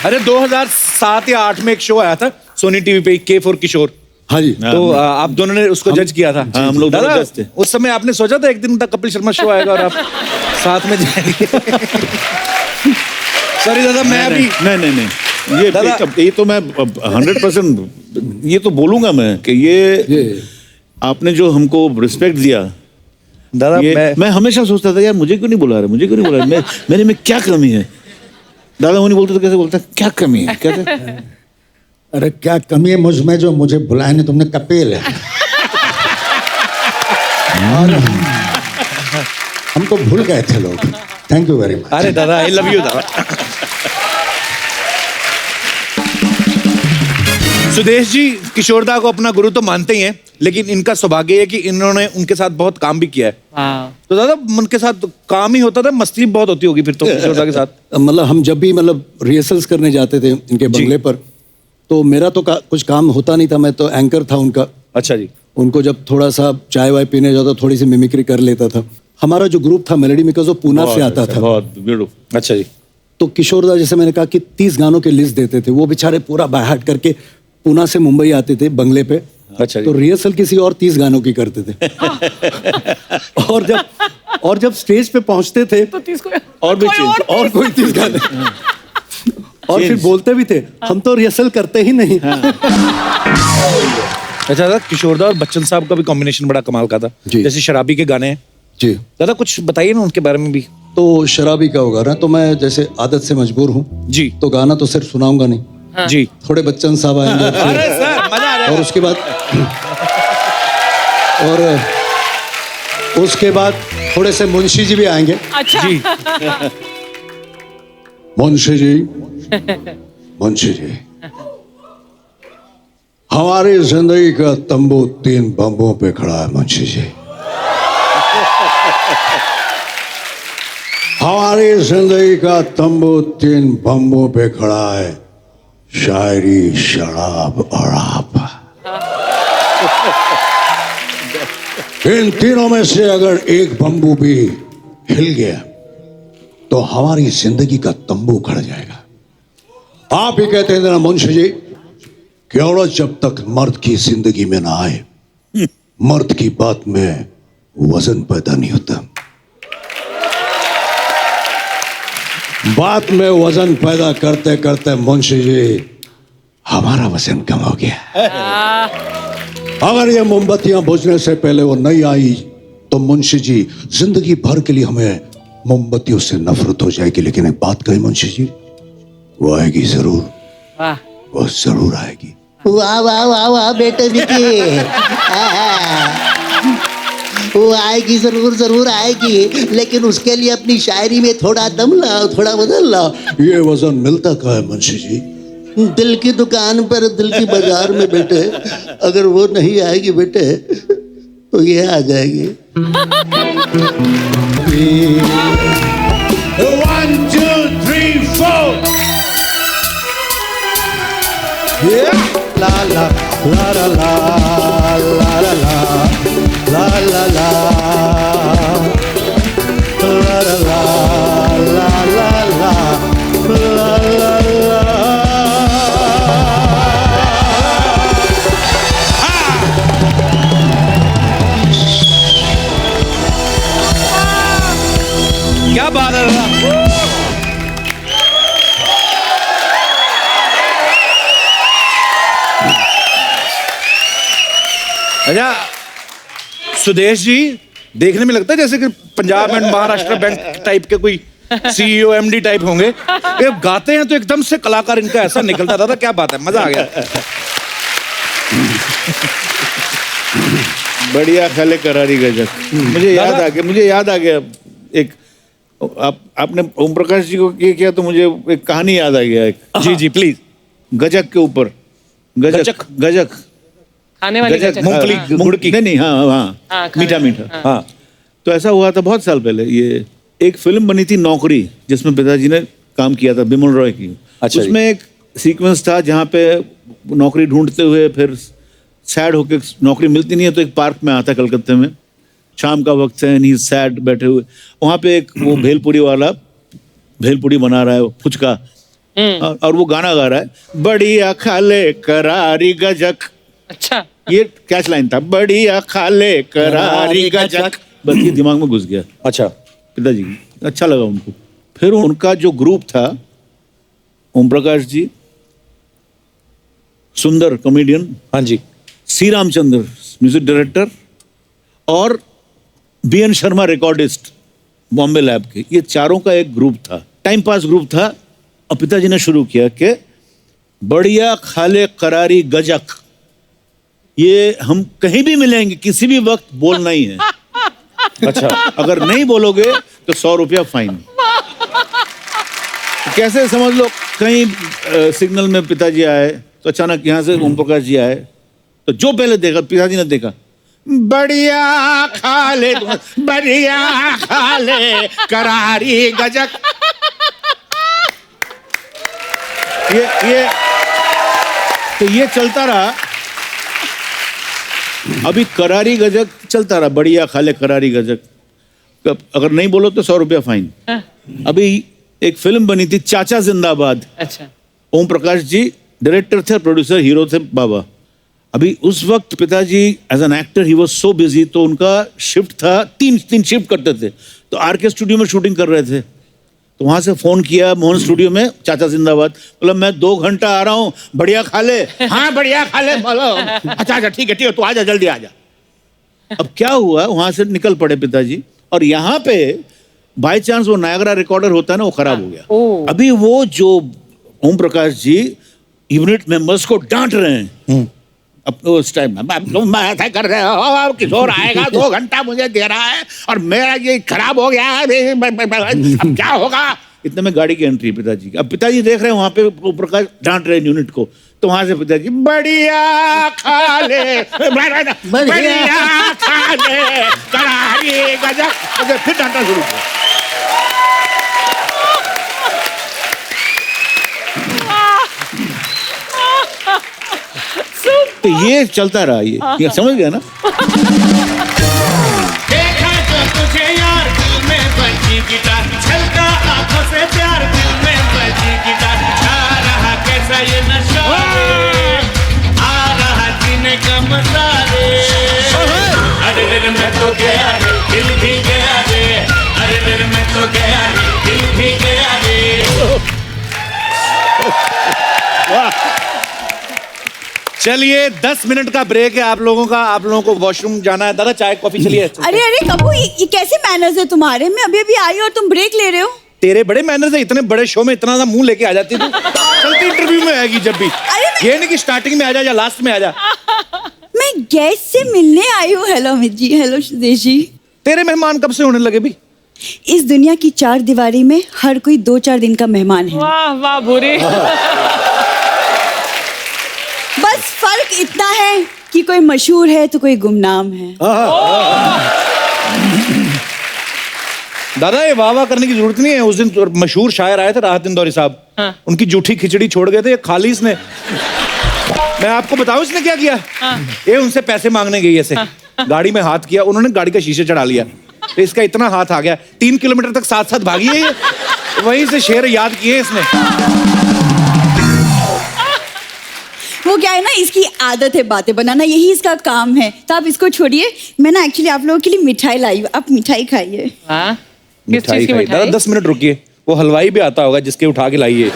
अरे 2007 या 8 में एक शो आया था सोनी टीवी पे, के फॉर किशोर। हाँ जी। तो आप दोनों ने उसको जज किया था। हम लोग दादा जज थे। उस समय आपने सोचा था एक दिन तक कपिल शर्मा शो आएगा और आप साथ में जाएंगे? सॉरी दादा, मैं अभी नहीं ये तो मैं 100% ये तो बोलूंगा मैं कि ये आपने जो हमको रिस्पेक्ट दिया दादा, मैं हमेशा सोचता था यार मुझे क्यों नहीं बुला रहे, मुझे क्यों नहीं बुला रहे, मेरे में क्या कमी है। दादा वो नहीं बोलते तो कैसे बोलता क्या कमी है, कैसे? अरे क्या कमी है मुझ में जो मुझे बुलाया नहीं तुमने, कपिल है। और हम तो भूल गए थे लोग। Thank you very much. अरे दादा आई लव यू दादा। सुदेश जी किशोरदा को अपना गुरु तो मानते ही हैं, लेकिन इनका सौभाग्य है कि इन्होंने उनके साथ बहुत काम भी किया है। तो दादा उनके साथ काम ही होता था, मस्ती बहुत होती होगी फिर तो किशोरदा के साथ। मतलब हम जब भी रिहर्सल्स करने जाते थे इनके बंगले पर, तो मेरा तो कुछ काम होता नहीं था, मैं तो एंकर था उनका। अच्छा जी। उनको जब थोड़ा सा चाय वाय पीने जाता थोड़ी सी मिमिक्री कर लेता था। हमारा जो ग्रुप था मेलोडी मेकर्स वो पूना से आता था। बहुत ब्यूटीफुल। अच्छा जी। तो किशोरदा जैसे मैंने कहा कि 30 गानों के लिस्ट देते थे, वो बेचारे पूरा बाय हार्ट करके पूना से मुंबई आते थे बंगले पे। अच्छा तो रिहर्सल किसी और 30 गानों की करते थे। और जब स्टेज पे पहुंचते थे तो 30 को और कोई 30 गाने। और फिर बोलते भी थे, हम तो रिहर्सल करते ही नहीं। अच्छा दादा, किशोर दा और बच्चन साहब का भी कॉम्बिनेशन बड़ा कमाल का था, जी। जैसे शराबी के गाने हैं। जी। दादा कुछ बताइए ना उनके बारे में भी। तो शराबी का होगा ना, तो मैं जैसे आदत से मजबूर हूँ जी। तो गाना तो सिर्फ सुनाऊंगा नहीं, जी। थोड़े बच्चन साहब आएंगे अरे सर मजा आ और उसके बाद थोड़े से मुंशी जी भी आएंगे। अच्छा जी। मुंशी जी, मुंशी जी, हमारी जिंदगी का तंबू 3 बम्बों पे खड़ा है मुंशी जी। हमारी जिंदगी का तंबू 3 बम्बों पे खड़ा है, शायरी, शराब और आप। इन तीनों में से अगर एक बम्बू भी हिल गया तो हमारी जिंदगी का तंबू खड़ जाएगा। आप ही कहते हैं ना मुंशी जी कि औरत जब तक मर्द की जिंदगी में ना आए, मर्द की बात में वजन पैदा नहीं होता। बात में वजन पैदा करते करते मुंशी जी हमारा वजन कम हो गया। अगर ये मोमबत्तियां बुझने से पहले वो नहीं आई तो मुंशी जी जिंदगी भर के लिए हमें मोमबत्तियों से नफरत हो जाएगी। लेकिन एक बात कही मुंशी जी, वो आएगी जरूर, वो जरूर आएगी। वाह वाह वाह वाह बेटे विकी, वो आएगी, जरूर जरूर आएगी, लेकिन उसके लिए अपनी शायरी में थोड़ा दम लाओ, थोड़ा बदल लाओ। ये वजन मिलता कहाँ है मुंशी जी? दिल की दुकान पर, दिल की बाजार में बेटे, अगर वो नहीं आएगी बेटे तो ये आ जाएगी। 1 2 3 4 ला ला ला ला ला ला ला ला ला ला ला क्या बात है दादा। अच्छा सुदेश जी, देखने में लगता है जैसे कि Punjab and Maharashtra bank type के कोई सीईओ एमडी टाइप होंगे। ये गाते हैं तो एकदम से कलाकार इनका ऐसा निकलता था। क्या बात है, मजा आ गया। बढ़िया खाले करारी गजक। मुझे याद आ गया एक, आपने ओम प्रकाश जी को ये किया तो मुझे एक कहानी याद आ गया एक। जी जी प्लीज। गजक के ऊपर, गजक खाने वाली गजक, मूंगफली, गुड़ की। नहीं, हाँ, मीठा मीठा। हाँ, तो ऐसा हुआ था बहुत साल पहले। ये एक फिल्म बनी थी नौकरी, जिसमें पिताजी ने काम किया था, बिमल रॉय की। अच्छा, उसमें एक सीक्वेंस था जहाँ पे नौकरी ढूंढते हुए फिर सैड होके नौकरी मिलती नहीं है तो एक पार्क में आता कलकत्ते में, शाम का वक्त है, नहीं सैड बैठे हुए, वहाँ पे एक वो भेलपुरी वाला भेलपुरी बना रहा है, फुचका, और वो गाना गा रहा है, बढ़िया खाले करारी गजक। अच्छा, ये कैच लाइन था, बढ़िया खाले करारी गजक। बस ये दिमाग में घुस गया। अच्छा, पिताजी अच्छा लगा उनको। फिर उनका जो ग्रुप था, ओम प्रकाश जी, सुंदर कॉमेडियन, हाँ जी, सी रामचंद्र म्यूजिक डायरेक्टर, और BN Sharma recordist Bombay lab के, ये चारों का एक ग्रुप था, टाइम पास ग्रुप था। और पिताजी ने शुरू किया कि बढ़िया खाले करारी गजक, ये हम कहीं भी मिलेंगे, किसी भी वक्त बोलना ही है। अच्छा, अगर नहीं बोलोगे तो 100 रुपया फाइन। तो कैसे समझ लो, कहीं सिग्नल में पिताजी आए तो अचानक यहाँ से ओम प्रकाश जी आए, तो जो पहले देखा पिताजी ने देखा, बढ़िया खाले करारी गजक। ये चलता रहा, अभी करारी गजक चलता रहा, बढ़िया खाले करारी गजक। अगर नहीं बोलो तो 100 रुपया फाइन। अभी एक फिल्म बनी थी चाचा जिंदाबाद। अच्छा, ओम प्रकाश जी डायरेक्टर थे, प्रोड्यूसर हीरो थे बाबा। अभी उस वक्त पिताजी as an actor he was so busy, तो उनका शिफ्ट था, तीन शिफ्ट करते थे, तो आरके स्टूडियो में शूटिंग कर रहे थे। तो वहां से फोन किया मोहन स्टूडियो में, चाचा जिंदाबाद। बोला मैं 2 घंटा आ रहा हूँ, बढ़िया खा ले। हाँ बढ़िया खा ले। बोलो अच्छा ठीक है तू आजा, जल्दी आजा। अब क्या हुआ, वहां से निकल पड़े पिताजी, और यहाँ पे बाय चांस वो नायगरा रिकॉर्डर होता है ना, वो खराब हो गया। अभी वो जो ओम प्रकाश जी यूनिट मेंबर्स को डांट रहे हैं अपने उस टाइम में, तुम ऐसा कर रहे हो, किशोर आएगा 2 घंटा मुझे दे रहा है और मेरा ये खराब हो गया है, अब क्या होगा। इतने में गाड़ी की एंट्री पिताजी की। अब पिताजी देख रहे हैं वहां पे ओम प्रकाश डांट रहे हैं यूनिट को, तो वहां से पिताजी बढ़िया खा ले, बढ़िया खा ले, कड़ाही गजब, फिर डांटना शुरू किया। तो ये चलता रहा, ये समझ गया ना। देखा तो तुझे यार, दिल में बजी गिटार, छलका आंखों से प्यार, दिल में बजी गिटार, छा रहा कैसा ये नशा रे, आ रहा जीने का मजा रे, अरे दिल में तो गया रे, दिल भी गया रे, अरे दिल में तो गया रे, दिल भी गया रे। चलिए 10 मिनट का ब्रेक है आप लोगों का, आप लोगों को वॉशरूम जाना है। दादा चाय कॉफी चलिए। अरे अरे कबू, ये कैसे मैनर्स है तुम्हारे? मैं अभी अभी आई और तुम ब्रेक ले रहे हो। तेरे बड़े मैनर्स है, इतने बड़े शो में इतना सा मुंह लेके आ जाती तू। चलती इंटरव्यू में आएगी जब भी, ये नहीं कि स्टार्टिंग में आ जा या लास्ट में आ जा। मैं गेस्ट से मिलने आई हूँ। Hello Amit ji, hello Sudesh ji. तेरे मेहमान कब से होने लगे भी? इस दुनिया की 4 दीवारी में हर कोई 2-4 दिन का मेहमान है। वाह वाह बुरी। बस फर्क इतना है कि कोई मशहूर है तो कोई गुमनाम है। दादा ये वाह वाह करने की जरूरत नहीं है। उस दिन मशहूर शायर आए थे राहत इंदौरी साहब, उनकी जूठी खिचड़ी छोड़ गए थे, खाली इसने। मैं आपको बताऊं इसने क्या किया। ये उनसे पैसे मांगने गई ऐसे, गाड़ी में हाथ किया, उन्होंने गाड़ी का शीशे चढ़ा लिया, तो इसका इतना हाथ आ गया, 3 किलोमीटर तक साथ साथ भागी है ये। वहीं से शेर याद किए इसने। वो क्या है ना, इसकी आदत है बातें बनाना, यही इसका काम है। तो आप इसको छोड़िए। मैं ना एक्चुअली आप लोगों के लिए मिठाई लाई हूँ, आप मिठाई खाइए। मिठाई खाइए दादा, 10 मिनट रुकिए। वो हलवाई भी आता होगा जिसके उठा के लाइए।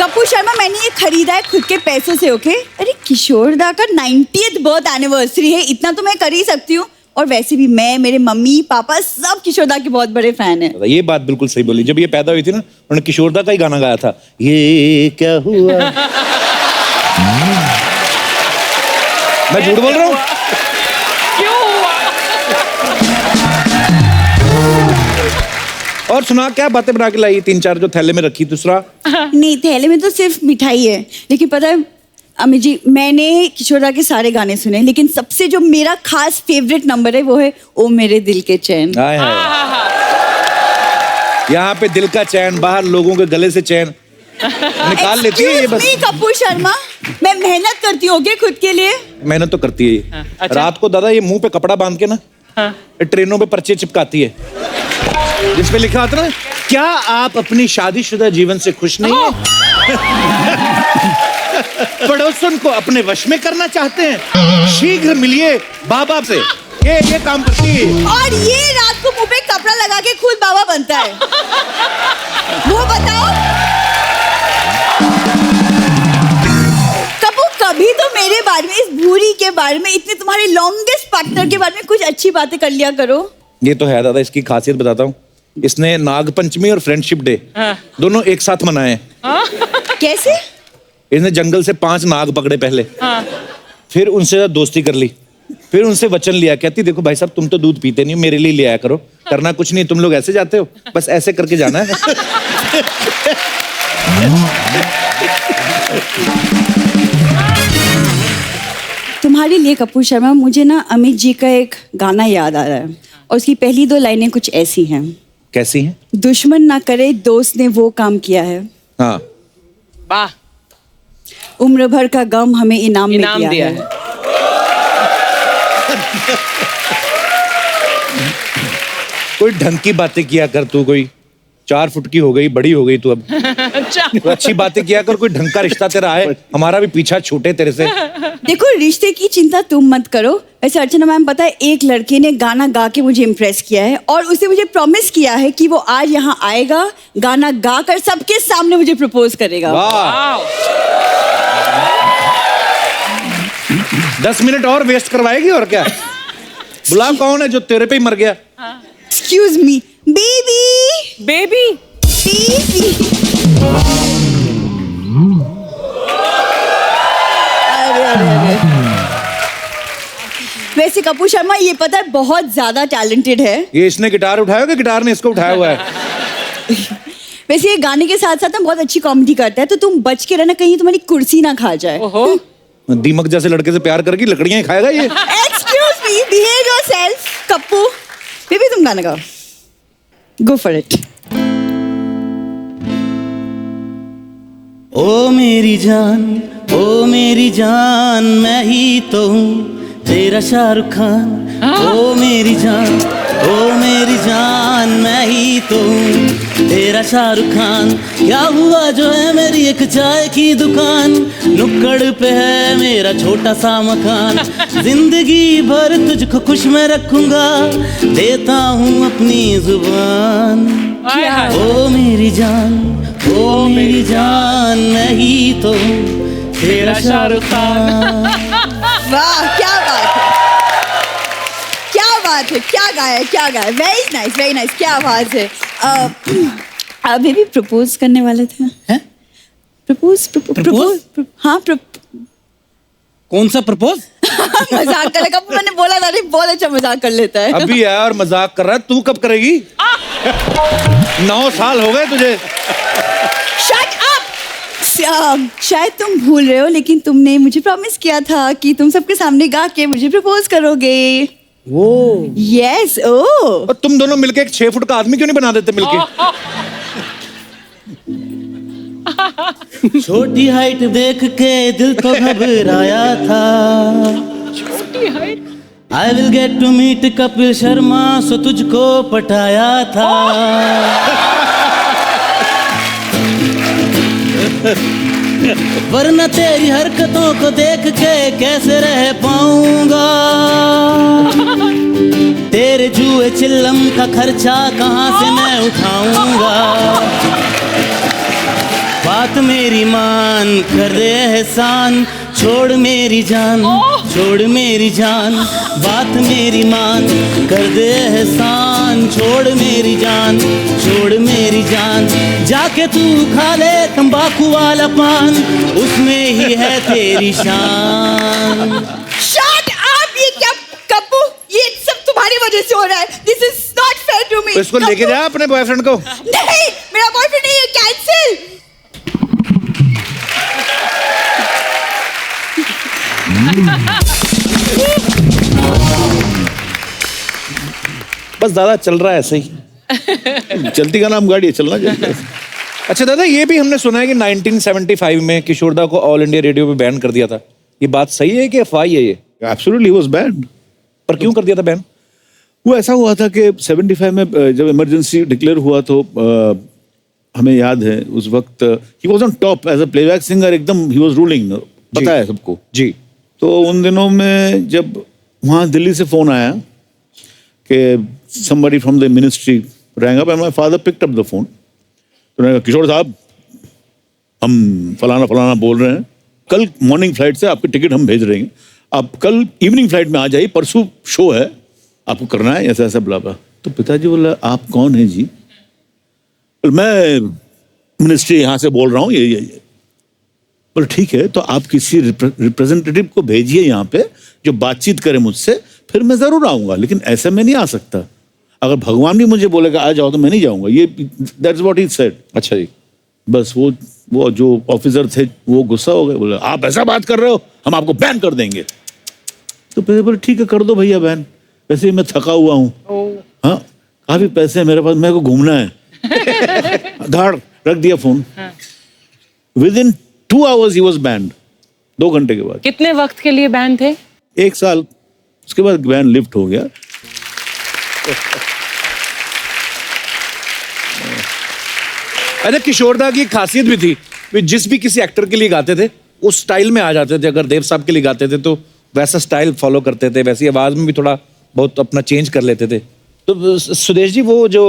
कपूर शर्मा, मैंने ये खरीदा है खुद के पैसों से, ओके? अरे किशोर दा का 90th बर्थ एनिवर्सरी है, इतना तो मैं कर ही सकती हूँ। और वैसे भी मैं, मेरे मम्मी पापा सब किशोर दा के बहुत बड़े फैन हैं। ये बात बिल्कुल सही बोली। जब ये पैदा हुई थी ना, उन्होंने किशोर दा का ही गाना गाया था, ये क्या हुआ। मैं झूठ बोल रहा हूँ? क्यों हुआ? और सुना क्या बातें बना के लाई? 3-4 जो थैले में रखी, दूसरा नहीं, थैले में तो सिर्फ मिठाई है। लेकिन पता है अमित जी, मैंने किशोर दा के सारे गाने सुने, लेकिन सबसे जो मेरा खास फेवरेट नंबर है वो है ओ मेरे दिल के चैन। यहाँ पे दिल का चैन, बाहर लोगों के गले से चैन निकाल लेती है ये। बस कपूर शर्मा, मैं मेहनत करती हूँ खुद के लिए। मेहनत तो करती है ये। अच्छा। रात को दादा ये मुंह पे कपड़ा बांध के ना, ट्रेनों पे पर्चे चिपकाती है, जिसपे लिखा होता ना, क्या आप अपनी शादीशुदा जीवन से खुश नहीं हैं? पड़ोसन को अपने वश में करना चाहते हैं? शीघ्र मिलिए बाबा से। ये काम करती है। और ये रात को मुंह पे कपड़ा लगा के खुद बाबा बनता है। वो बताओ कपूर, कभी तो मेरे बारे में, इस भूरी के बारे में, इतने तुम्हारे लॉन्गेस्ट पार्टनर के बारे में कुछ अच्छी बातें कर लिया करो। ये तो है दादा, इसकी खासियत बताता हूँ। इसने नाग पंचमी और फ्रेंडशिप डे दोनों एक साथ मनाए। कैसे? इसने जंगल से 5 नाग पकड़े पहले, फिर उनसे दोस्ती कर ली, फिर उनसे वचन लिया, कहती देखो भाई साहब तुम तो दूध पीते नहीं हो, मेरे लिए ले आया करो, करना कुछ नहीं, तुम लोग ऐसे जाते हो, बस ऐसे करके जाना है। तुम्हारे लिए कपूर शर्मा, मुझे ना अमित जी का एक गाना याद आ रहा है, और उसकी पहली 2 लाइनें कुछ ऐसी हैं। कैसी हैं? दुश्मन ना करे दोस्त ने वो काम किया है। हाँ, वाह। उम्र भर का गम हमें इनाम में दिया है। कोई ढंग की बातें किया कर तू, कोई 4 फुट की हो गई, बड़ी हो गई तू अब। तो अच्छी बातें किया कर, कोई ढंग का रिश्ता तेरा आए, हमारा भी पीछा छूटे तेरे से। देखो रिश्ते की चिंता तुम मत करो। वैसे अर्चना मैम पता है, एक लड़के ने गाना गा के मुझे इम्प्रेस किया है और उसने मुझे प्रॉमिस किया है कि वो आज यहाँ आएगा, गाना गा कर सबके सामने मुझे प्रपोज करेगा। 10 मिनट और वेस्ट करवाएगी और क्या। बुला कौन है जो तेरे पे ही मर गया। Excuse me baby. बेबी वैसे कपूर शर्मा ये पता है बहुत ज्यादा टैलेंटेड है। ये इसने गिटार उठाया कि गिटार ने इसको उठाया हुआ है। वैसे ये गाने के साथ साथ ना बहुत अच्छी कॉमेडी करता है, तो तुम बच के रहना कहीं तुम्हारी कुर्सी ना खा जाए। दीमक जैसे लड़के से प्यार करके लकड़ियां ही खाएगा ये। Excuse me, behave yourself. Kappu baby तुम गाना गाओ, गो फॉर इट। ओ मेरी जान मैं ही तो हूँ तेरा शाहरुख खान। ओ मेरी जान मैं ही तो हूँ तेरा शाहरुख खान। क्या हुआ जो है मेरी एक चाय की दुकान, नुक्कड़ पे है मेरा छोटा सा मकान। जिंदगी भर तुझको खुश मैं रखूंगा, देता हूँ अपनी जुबान। ओ मेरी जान मैं ही तो हूँ तेरा शाहरुख खान। वाह क्या बात है, क्या बात है, क्या गाया। वेरी नाइस, क्या आवाज है। बेबी प्रपोज करने वाले थे। प्रपोज हाँ कौन सा प्रपोज? मजाक कर लगा, मैंने बोला था नहीं, बहुत अच्छा मजाक कर लेता है। अभी यार मजाक कर रहा है, तू कब करेगी? 9 साल हो गए तुझे। Shut up. शायद तुम भूल रहे हो, लेकिन तुमने मुझे प्रॉमिस किया था कि तुम सबके सामने गा के मुझे प्रपोज करोगे। यस। और तुम दोनों मिलके एक 6 फुट का आदमी क्यों नहीं बना देते मिलके? छोटी हाइट देख के दिल तो घबराया था। छोटी height. I will get to meet Kapil Sharma, so तुझको पटाया था। वरना तेरी हरकतों को देख के कैसे रह पाऊंगा। तेरे जुए चिल्लम का खर्चा कहाँ से मैं उठाऊंगा। बात मेरी मान, कर दे एहसान, छोड़ मेरी जान, बात मेरी मान, कर दे एहसान, छोड़ मेरी जान, जाके तू खा ले तंबाकू वाला पान, उसमें ही है तेरी शान। Shut up. ये क्या कप्पू, ये सब तुम्हारी वजह से हो रहा है। This is not fair to me. इसको लेके जा अपने बॉयफ्रेंड को। नहीं, मेरा बॉयफ्रेंड नहीं है, कैंसिल। बस दादा चल रहा है ऐसे ही। चलती का नाम गाड़ी है, चलना चाहिए। अच्छा दादा, ये भी हमने सुना है कि 1975 में किशोरदा को ऑल इंडिया रेडियो पे बैन कर दिया था। ये बात सही है कि अफवाह है ये? Absolutely was band. पर क्यों कर दिया था बैन? वो ऐसा हुआ था कि 75 में जब इमरजेंसी डिक्लेयर हुआ तो हमें याद है उस वक्त he was on top as a playback singer, एकदम ही वाज रूलिंग, पता है सबको जी। तो उन दिनों में जब वहाँ दिल्ली से फोन आया कि somebody from the ministry rang up and my father picked up the phone. तो उन्होंने कहा किशोर साहब, हम फलाना बोल रहे हैं, कल मॉर्निंग फ्लाइट से आपकी टिकट हम भेज रहे हैं, आप कल इवनिंग फ्लाइट में आ जाइए, परसों शो है, आपको करना है ऐसा ऐसा बुला। तो पिताजी बोला आप कौन हैं जी? मैं मिनिस्ट्री यहाँ से बोल रहा हूँ ये। बोले ठीक है, तो आप किसी रिप्रेजेंटेटिव को भेजिए यहाँ पे जो बातचीत करे मुझसे, फिर मैं जरूर आऊंगा, लेकिन ऐसे में नहीं आ सकता। अगर भगवान भी मुझे बोलेगा आ जाओ तो मैं नहीं जाऊंगा। ये दैट्स व्हाट ही सेड। अच्छा जी। बस वो जो ऑफिसर थे वो गुस्सा हो गए, बोले आप ऐसा बात कर रहे हो, हम आपको बैन कर देंगे। तो फिर बोले ठीक है कर दो भैया बैन, वैसे ही मैं थका हुआ हूँ, हाँ काफी पैसे हैं मेरे पास, मेरे को घूमना है। धाड़ रख दिया phone. With in 2 hours he was banned. 2 घंटे के बाद। कितने वक्त के लिए बैन थे? 1 साल, उसके बाद बैन लिफ्ट हो गया। अरे किशोरदा की एक खासियत भी थी, वे जिस भी किसी एक्टर के लिए गाते थे उस स्टाइल में आ जाते थे। अगर देव साहब के लिए गाते थे तो वैसा स्टाइल फॉलो करते थे, वैसी आवाज में भी थोड़ा बहुत अपना चेंज कर लेते थे। तो सुदेश जी, वो जो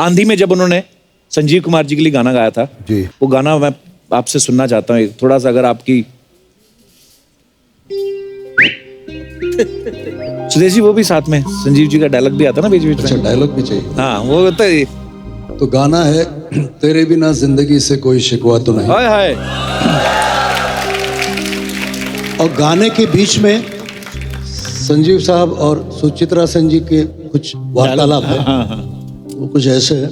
आंधी में जब उन्होंने संजीव कुमार जी के लिए गाना गाया था जी, वो गाना मैं आपसे सुनना चाहता हूँ थोड़ा सा, अगर आपकी। सुदेश जी, वो भी साथ में संजीव जी का डायलॉग भी आता ना बीच बीच में। अच्छा, डायलॉग भी चाहिए। हाँ, वो होता है। तो गाना है तेरे बिना जिंदगी से कोई शिकवा तो नहीं। हाय हाय। और गाने के बीच में संजीव साहब और सुचित्रा सेन जी के कुछ वार्तालाप है। वो कुछ ऐसे है।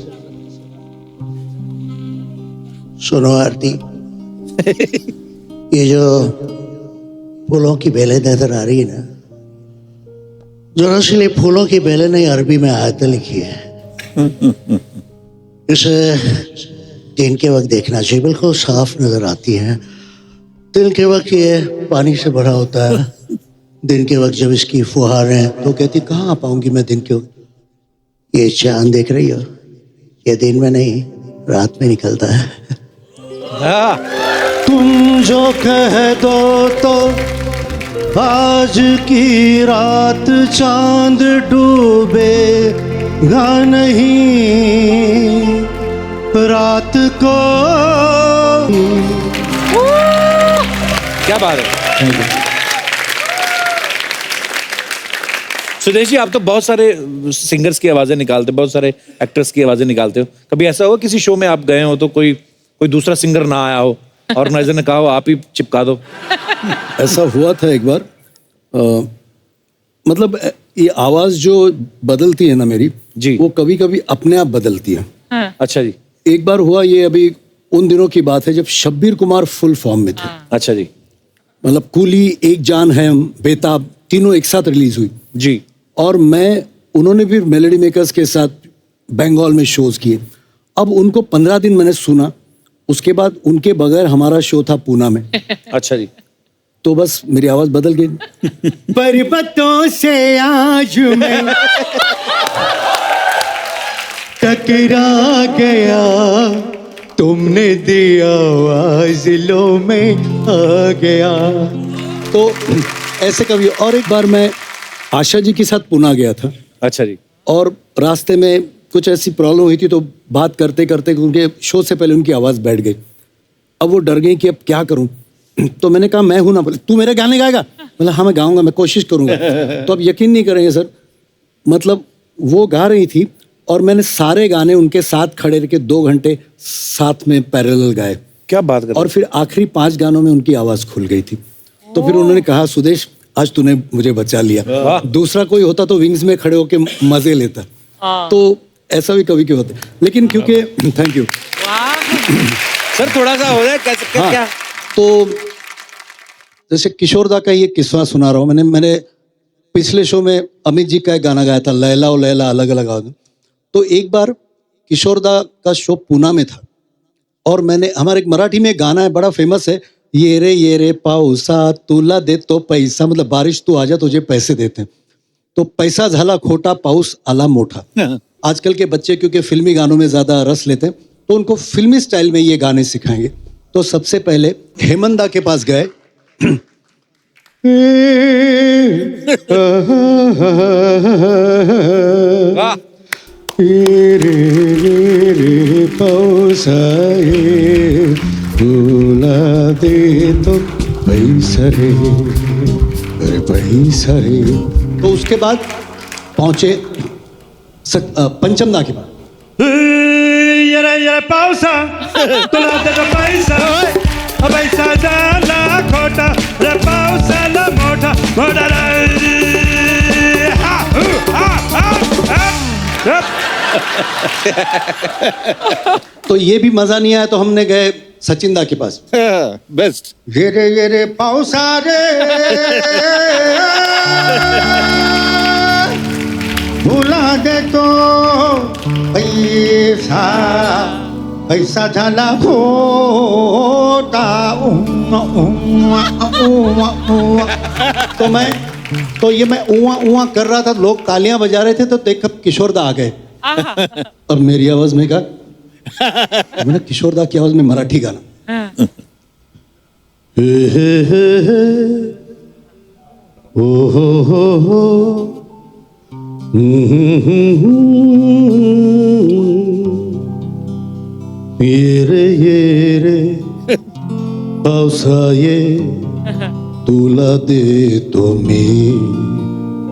सुनो आरती, ये जो फूलों की बेलें नजर आ रही है ना, दरअसल ये फूलों की बेलें नहीं, अरबी में आयतें लिखी है। इसे दिन के वक्त देखना चाहिए, बिल्कुल साफ नजर आती हैं। दिन के वक्त ये पानी से भरा होता है। दिन के वक्त जब इसकी फुहारें, तो कहती कहाँ आ पाऊंगी मैं दिन के वक्त। ये चांद देख रही हो, ये दिन में नहीं रात में निकलता है। तुम जो कह दो तो आज की रात चांद डूबेगा नहीं, रात को। क्या बात है। सुदेश जी, आप तो बहुत सारे सिंगर्स की आवाजें निकालते, बहुत सारे एक्टर्स की आवाजें निकालते हो। कभी ऐसा हुआ किसी शो में आप गए हो तो कोई दूसरा सिंगर ना आया हो, ऑर्गेनाइजर ने कहा हो आप ही चिपका दो? ऐसा हुआ था एक बार। मतलब ये आवाज जो बदलती है ना मेरी जी, वो कभी कभी अपने आप बदलती है। हाँ। अच्छा जी। एक बार हुआ, ये अभी उन दिनों की बात है जब शब्बीर कुमार फुल फॉर्म में थे। अच्छा जी। मतलब कूली, एक जान है, बेताब, तीनों एक साथ रिलीज हुई जी। और उन्होंने भी मेलोडी मेकर्स के साथ बंगाल में शोज किए। अब उनको 15 दिन मैंने सुना, उसके बाद उनके बगैर हमारा शो था पूना में। अच्छा जी। तो बस मेरी आवाज बदल गई। पर्वतों से आज मैं टकरा गया, तुमने दिया आवाज लो में आ गया। तो ऐसे कभी। और एक बार मैं आशा जी के साथ पुणे गया था। अच्छा जी। और रास्ते में कुछ ऐसी प्रॉब्लम हुई थी, तो बात करते करते उनके शो से पहले उनकी आवाज़ बैठ गई। अब वो डर गई कि अब क्या करूं। तो मैंने कहा मैं हूं ना। बोले तू मेरे गाने गाएगा? बोला हाँ मैं गाऊंगा, मैं कोशिश करूंगा। तो अब यकीन नहीं करेंगे सर, मतलब वो गा रही थी और मैंने सारे गाने उनके साथ खड़े रह के 2 घंटे साथ में पैरेलल गाए। क्या बात कर। और फिर आखिरी 5 गानों में उनकी आवाज़ खुल गई थी। तो फिर उन्होंने कहा सुदेश आज तूने मुझे बचा लिया, दूसरा कोई होता तो विंग्स में खड़े होके मजे लेता। तो ऐसा भी कभी क्यों होता है, लेकिन क्योंकि थैंक यू सर, थोड़ा सा हो जाए कैसे। हाँ, क्या तो जैसे किशोरदा का ये किस्सा सुना रहा हूँ। मैंने पिछले शो में अमित जी का एक गाना गाया था, लैला ओ लैला अलग अलग आवाज। तो एक बार किशोरदा का शो पूना में था और हमारे एक मराठी में एक गाना है बड़ा फेमस है, ये रे पाऊसा तुला देतो पैसा, मतलब बारिश तू आजा तुझे पैसे देते हैं। तो पैसा झाला खोटा, पाऊस आला मोठा। आजकल के बच्चे क्योंकि फिल्मी गानों में ज्यादा रस लेते हैं तो उनको फिल्मी स्टाइल में ये गाने सिखाएंगे। तो सबसे पहले हेमंदा के पास गए। भूला दे तो पैसा रे, अरे पैसा रे। तो उसके बाद पहुंचे पंचमदा के बाद। ये पावसा तुला देतो पैसा, पैसा झाला खोटा, रे पावसाला मोठा मोठा तो ये भी मजा नहीं आया तो हमने गए सचिन दा के पास। बेस्ट। ये रे पावसा रे भूला दे तो पैसा, पैसा झाला खोटा। तो ये मैं उआ कर रहा था, लोग तालियां बजा रहे थे, तो देख किशोरदा आ गए। अब मेरी आवाज में कहा मैंने किशोर दा की आवाज में मराठी गाना। हाँ। हे हे हे हे ओ हो ये रे पावसाये तुला देतो मी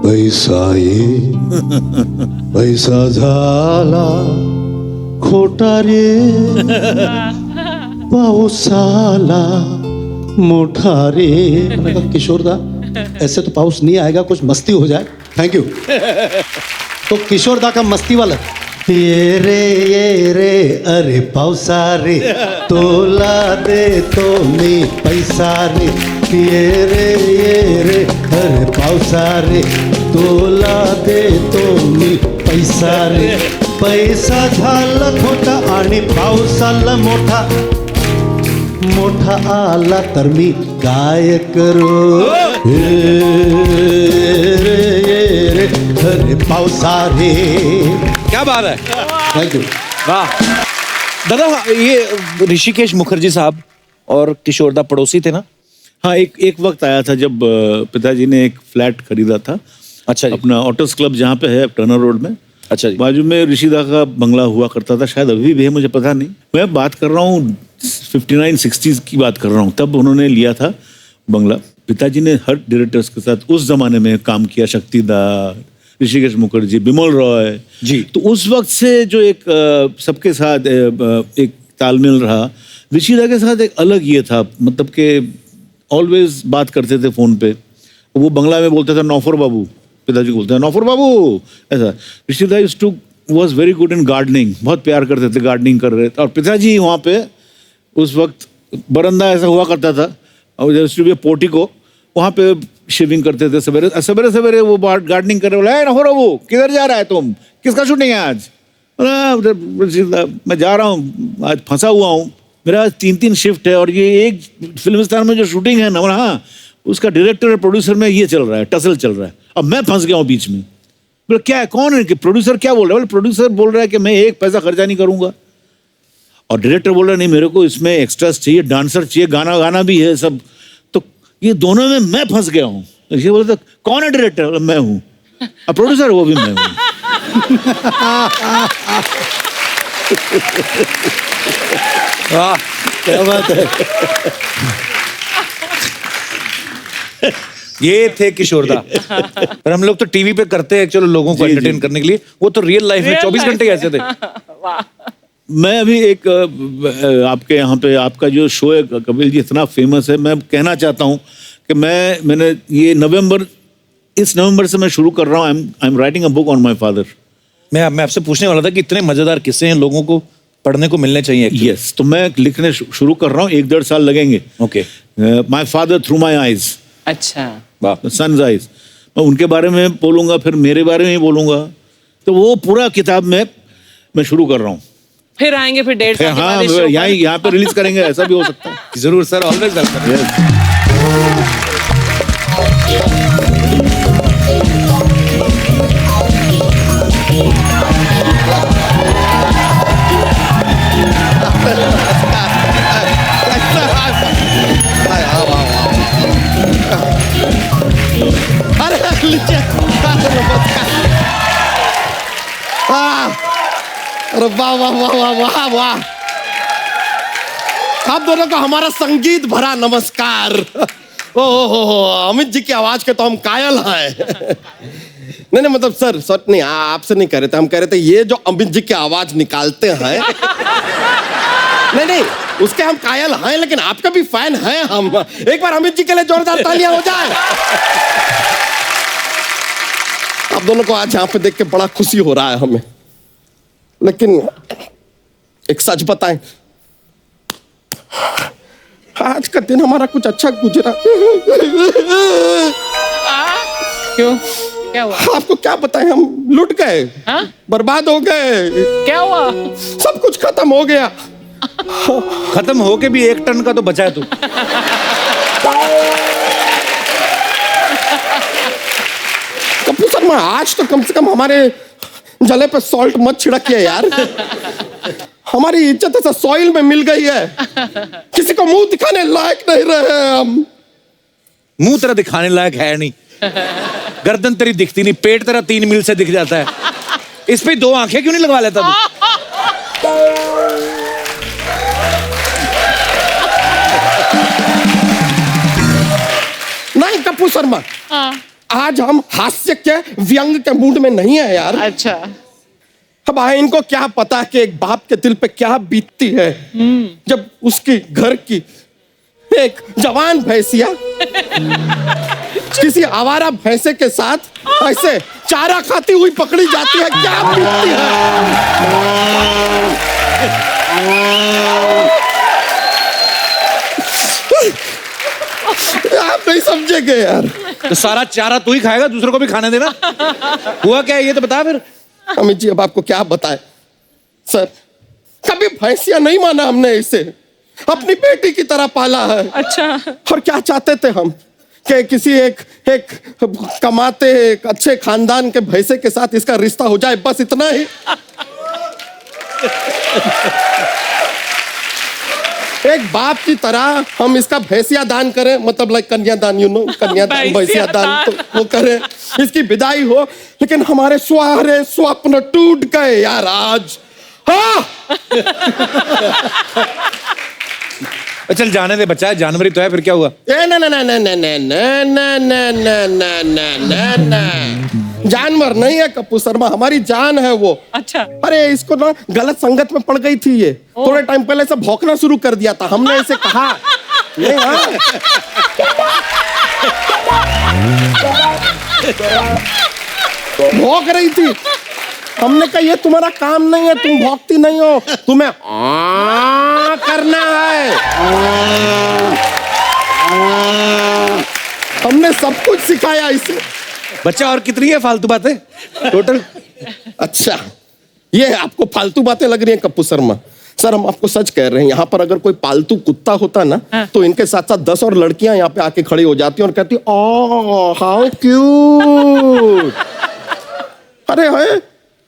पैसाये पैसा झाला खोटा रे पाऊस आला मोठा रे। मैंने कहा किशोर दा ऐसे तो पाउस नहीं आएगा, कुछ मस्ती हो जाए। Thank you. तो किशोर दा का मस्ती वाला ये रे अरे पावसा रे तोला दे तो मी पैसा रे ये रे अरे पावसा रे तोला दे तो मी पैसा रे पैसा झाला खोटा आणि पाऊस आला मोठा मोठा आला तर मी काय करू रे अरे पावसा रे। क्या बात है, थैंक यू। वाह दादा, ये ऋषिकेश मुखर्जी साहब और किशोरदा पड़ोसी थे ना? हाँ, एक वक्त आया था जब पिताजी ने एक फ्लैट खरीदा था। अच्छा जी। अपना ऑटोस क्लब जहाँ पे है टर्नर रोड में। अच्छा जी। बाजू में ऋषिदा का बंगला हुआ करता था, शायद अभी भी है, मुझे पता नहीं। मैं बात कर रहा हूँ 59-60s की बात कर रहा हूँ, तब उन्होंने लिया था बंगला। पिताजी ने हर डायरेक्टर्स के साथ उस जमाने में काम किया, शक्तिदार, ऋषिकेश मुखर्जी, बिमल रॉय जी। तो उस वक्त से जो एक सबके साथ एक तालमेल रहा, ऋषिदा के साथ एक अलग ये था, मतलब कि ऑलवेज बात करते थे फोन पे। वो बंगला में बोलते थे नौफर बाबू, पिताजी को बोलते हैं नौफर बाबू, ऐसा। ऋषिदा was very good in gardening, बहुत प्यार करते थे, गार्डनिंग कर रहे थे। और पिताजी वहाँ पे उस वक्त बरंदा ऐसा हुआ करता था, और जैसे पोर्टिको, वहाँ पे शेविंग करते थे सवेरे सवेरे सवेरे। वो गार्डनिंग कर रहे, बोला नौफर बाबू किधर जा रहा है तुम, किसका शूटिंग है आज? मैं जा रहा हूँ, आज फंसा हुआ हूँ, मेरा आज 3 शिफ्ट है, और ये एक फिल्मिस्तान में जो शूटिंग है ना, हाँ, उसका डायरेक्टर और प्रोड्यूसर में ये चल रहा है, टसल चल रहा है। अब मैं फंस गया हूँ बीच में। बोले क्या है, कौन है कि प्रोड्यूसर क्या बोल रहा है? बोले प्रोड्यूसर बोल रहा है कि मैं एक पैसा खर्चा नहीं करूंगा, और डायरेक्टर बोल रहा है नहीं मेरे को इसमें एक्स्ट्रास चाहिए, डांसर चाहिए, गाना गाना भी है सब। तो ये दोनों में मैं फंस गया हूँ। ये बोले तो कौन है डायरेक्टर? मैं हूँ। और प्रोड्यूसर वो भी मैं हूँ। वाह क्या बात है। ये थे किशोरदा। पर हम लोग तो टीवी पे करते हैं चलो लोगों को एंटरटेन करने के लिए, वो तो रियल लाइफ में 24 घंटे ऐसे थे। मैं अभी एक आपके यहाँ पे आपका जो शो है कपिल जी इतना फेमस है, मैं कहना चाहता हूँ कि मैंने ये इस नवंबर से मैं शुरू कर रहा हूँ। I am writing a book on my father. मैं आपसे पूछने वाला था कि इतने मजेदार किस्से हैं, लोगों को पढ़ने को मिलने चाहिए। यस, तो मैं लिखने शुरू कर रहा हूँ, 1-1.5 साल लगेंगे। Okay. My father through my eyes. अच्छा। वाह। Son's eyes. मैं उनके बारे में बोलूंगा, फिर मेरे बारे में ही बोलूंगा। तो वो पूरा किताब में मैं शुरू कर रहा हूँ। फिर आएंगे फिर 1.5 साल के हाँ, बाद इस show पर। यहाँ पे रिलीज करेंगे, ऐसा भी हो सकता है। जरूर सर, ऑलवेज वेलकम। अरे अरे वाह वाह वाह वाह वाह वाह। आप दोनों को हमारा संगीत भरा नमस्कार। ओ हो, अमित जी की आवाज के तो हम कायल हैं। नहीं मतलब सर नहीं, आपसे नहीं कह रहे थे, हम कह रहे थे ये जो अमित जी की आवाज निकालते हैं नहीं उसके हम कायल हैं, लेकिन आपका भी फैन हैं हम। एक बार अमित जी के लिए जोरदार तालियां हो जाए। आप दोनों को आज यहाँ पे देख के बड़ा खुशी हो रहा है हमें, लेकिन एक सच बताएं, आज का दिन हमारा कुछ अच्छा गुजरा। क्यों, क्या हुआ? आपको क्या बताएं, हम लुट गए, बर्बाद हो गए। क्या हुआ? सब कुछ खत्म हो गया। खत्म होके भी 1 टन का तो बचा है तू। कपूर शर्मा, आज तो कम से कम हमारे जले पे सॉल्ट मत छिड़किए यार। हमारी इज्जत ऐसा सॉइल में मिल गई है, किसी को मुंह दिखाने लायक नहीं रहे हम। मुंह तेरा दिखाने लायक है नहीं, गर्दन तेरी दिखती नहीं, पेट तेरा 3 मील से दिख जाता है, इस पे 2 आंखें क्यों नहीं लगवा लेता तू? नहीं कपूर शर्मा, आज हम हास्य के व्यंग के मूड में नहीं है यार। अच्छा। अब आए इनको क्या पता कि एक बाप के दिल पे क्या बीतती है जब उसकी घर की एक जवान भैंसिया किसी आवारा भैंसे के साथ ऐसे चारा खाती हुई पकड़ी जाती है, क्या बीतती है। आप नहीं समझेंगे यार। तो सारा चारा तू ही खाएगा, दूसरों को भी खाने देना। हुआ क्या है ये तो बता फिर। अमित जी अब आपको क्या बताएं सर, कभी भैंसिया नहीं माना हमने इसे, अपनी बेटी की तरह पाला है। अच्छा। और क्या चाहते थे हम कि किसी एक कमाते एक अच्छे खानदान के भैंसे के साथ इसका रिश्ता हो जाए, बस इतना ही। एक बाप की तरह हम इसका भैंसिया दान करें, मतलब लाइक कन्यादान, यू नो, कन्यादान भैंसिया दान तो वो करें, इसकी विदाई हो। लेकिन हमारे सारे स्वप्न टूट गए यार आज। हाँ चल जाने दे बच्चा, जानवरी तो है, फिर क्या हुआ? जानवर नहीं है कपूर शर्मा, हमारी जान है वो। अच्छा। अरे इसको ना गलत संगत में पड़ गई थी ये, थोड़े टाइम पहले से भौंकना शुरू कर दिया था, हमने इसे कहा नहीं। हाँ भौंक रही थी, हमने कहा ये तुम्हारा काम नहीं है, तुम भौंकती नहीं हो, तुम्हें करना है। हमने सब कुछ सिखाया इसे। बच्चा और कितनी है फालतू बातें टोटल? अच्छा ये आपको फालतू बातें लग रही हैं कपूर शर्मा? सर हम आपको सच कह रहे हैं, यहाँ पर अगर कोई पालतू कुत्ता होता ना तो इनके साथ साथ 10 और लड़कियां यहाँ पे आके खड़ी हो जाती और कहती ओह हाउ क्यूट। अरे है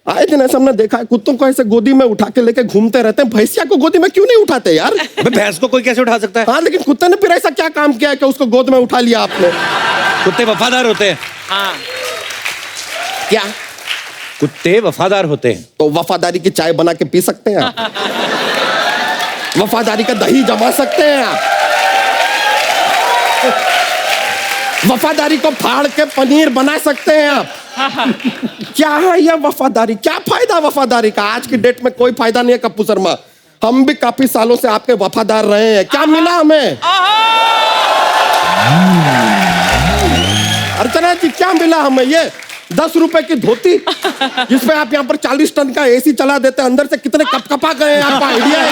आए दिन ऐसा हमने देखा है, कुत्तों को ऐसे गोदी में उठा के लेके घूमते रहते हैं, भैंसिया को गोदी में क्यों नहीं उठाते यार? भैंस को कोई कैसे उठा सकता है? हाँ लेकिन कुत्ते ने फिर ऐसा क्या काम किया है कि उसको गोद में उठा लिया आपने? कुत्ते वफादार होते हैं। हाँ। क्या कुत्ते वफादार होते हैं? तो वफादारी की चाय बना के पी सकते हैं आप? वफादारी का दही जमा सकते हैं आप? वफादारी को फाड़ के पनीर बना सकते हैं आप? क्या है यह वफादारी? क्या फायदा वफादारी का? आज की डेट में कोई फायदा नहीं है कपूर शर्मा। हम भी काफी सालों से आपके वफादार रहे हैं, क्या मिला हमें? अर्चना जी क्या मिला हमें? ये 10 रुपए की धोती जिसपे आप यहाँ पर 40 टन का एसी चला देते, अंदर से कितने कपकपा गए हैं, आपका आइडिया है?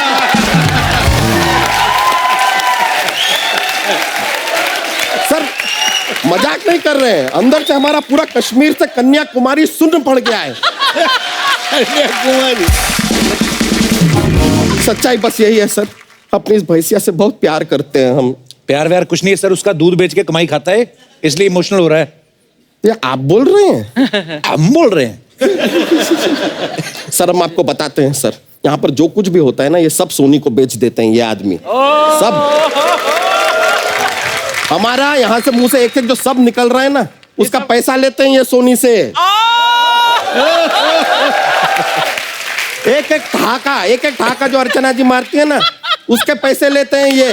सर मजाक नहीं कर रहे हैं, अंदर से हमारा पूरा कश्मीर से कन्याकुमारी सुन्न पड़ गया है। सच्चाई बस यही है सर, अपनी इस भैंसिया से बहुत प्यार करते हैं हम। प्यार व्यार कुछ नहीं है सर, उसका दूध बेच के कमाई खाता है, इसलिए इमोशनल हो रहा है। ये आप बोल रहे हैं? हम बोल रहे हैं। सर हम आपको बताते हैं सर, यहाँ पर जो कुछ भी होता है ना ये सब सोनी को बेच देते हैं ये आदमी, सब। हमारा यहाँ से मुंह से एक एक जो सब निकल रहा है ना उसका पैसा लेते हैं ये सोनी से। एक एक ठाका जो अर्चना जी मारती है ना उसके पैसे लेते हैं ये।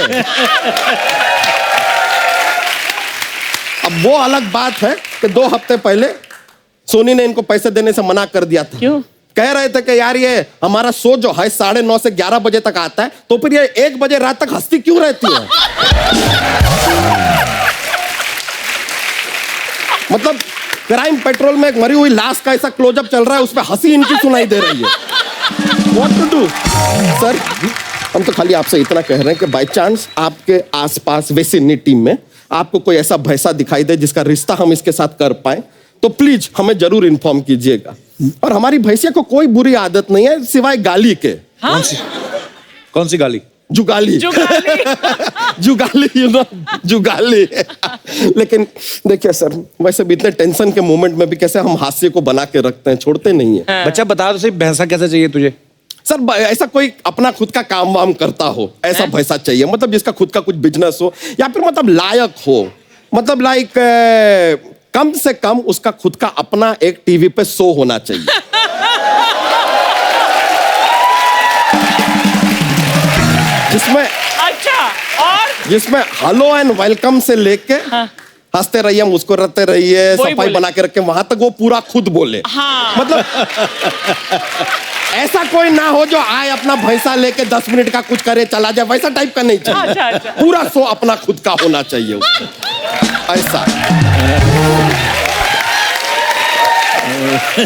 अब वो अलग बात है कि 2 हफ्ते पहले सोनी ने इनको पैसे देने से मना कर दिया था। क्यों? कह रहे थे कि यार ये हमारा शो जो है 9:30 से 11 बजे तक आता है, तो फिर ये 1 बजे रात तक हंसती क्यों रहती है? मतलब क्राइम पेट्रोल में एक मरी हुई लाश का ऐसा क्लोजअप चल रहा है, उसमें हंसी इनकी सुनाई दे रही है। What to do? सर हम तो खाली आपसे इतना कह रहे हैं कि बाय चांस आपके आसपास विसिनिटी में आपको कोई ऐसा भैंसा दिखाई दे जिसका रिश्ता हम इसके साथ कर पाए तो प्लीज हमें जरूर इन्फॉर्म कीजिएगा। और हमारी भैंसिया को कोई बुरी आदत नहीं है सिवाय गाली के। हाँ? कौन सी गाली? जुगाली। जुगाली यू नो, जुगाली। लेकिन देखिए सर वैसे भी इतने टेंशन के मोमेंट में भी कैसे हम हास्य को बना के रखते हैं, छोड़ते नहीं है। बच्चा बता तो सही, भैंसा कैसा चाहिए तुझे? सर ऐसा कोई अपना खुद का काम वाम करता हो, ऐसा भैंसा चाहिए, मतलब जिसका खुद का कुछ बिजनेस हो, या फिर मतलब लायक हो, मतलब लाइक कम से कम उसका खुद का अपना एक टीवी पे शो होना चाहिए। जिसमें जिसमें हेलो एंड वेलकम से लेके हंसते रहिए, मुस्कुराते रहिए, सफाई बना के रखे, वहां तक वो पूरा खुद बोले। मतलब ऐसा कोई ना हो जो आए अपना भैंसा लेके 10 मिनट का कुछ करे चला जाए, वैसा टाइप का नहीं चाहिए। पूरा शो अपना खुद का होना चाहिए उसको। ऐसा।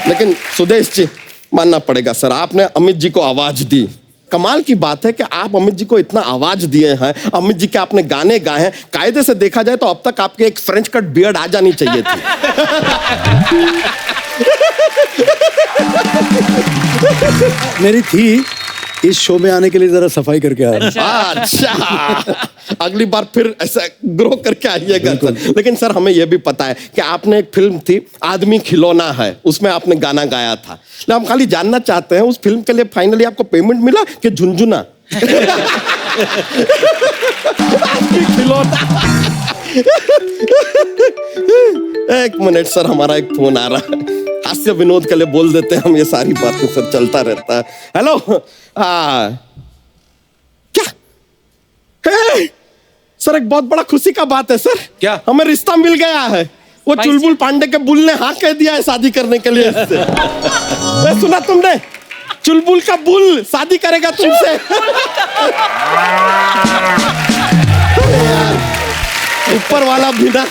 लेकिन सुदेश जी मानना पड़ेगा सर, आपने अमित जी को आवाज दी। कमाल की बात है कि आप अमित जी को इतना आवाज दिए हैं, अमित जी के आपने गाने गाए हैं। कायदे से देखा जाए तो अब तक आपके एक फ्रेंच कट बियर्ड आ जानी चाहिए थी। मेरी थी, इस शो में आने के लिए जरा सफाई करके आ रहा हूं। अच्छा, अगली बार फिर ऐसा ग्रो करके आइएगा सर। लेकिन सर हमें यह भी पता है कि आपने एक फिल्म थी आदमी खिलौना है, उसमें आपने गाना गाया था। हम खाली जानना चाहते हैं उस फिल्म के लिए फाइनली आपको पेमेंट मिला कि झुनझुना? खिलौना। एक मिनट सर, हमारा एक फोन आ रहा है, हास्य विनोद के लिए बोल देते हैं हम, ये सारी बातें सर चलता रहता है। हेलो, क्या सर, एक बहुत बड़ा खुशी का बात है सर। क्या? हमें रिश्ता मिल गया है। वो चुलबुल पांडे के बुल ने हाँ कह दिया है शादी करने के लिए इससे। सुना तुमने? चुलबुल का बुल शादी करेगा तुमसे। ऊपर वाला बिना।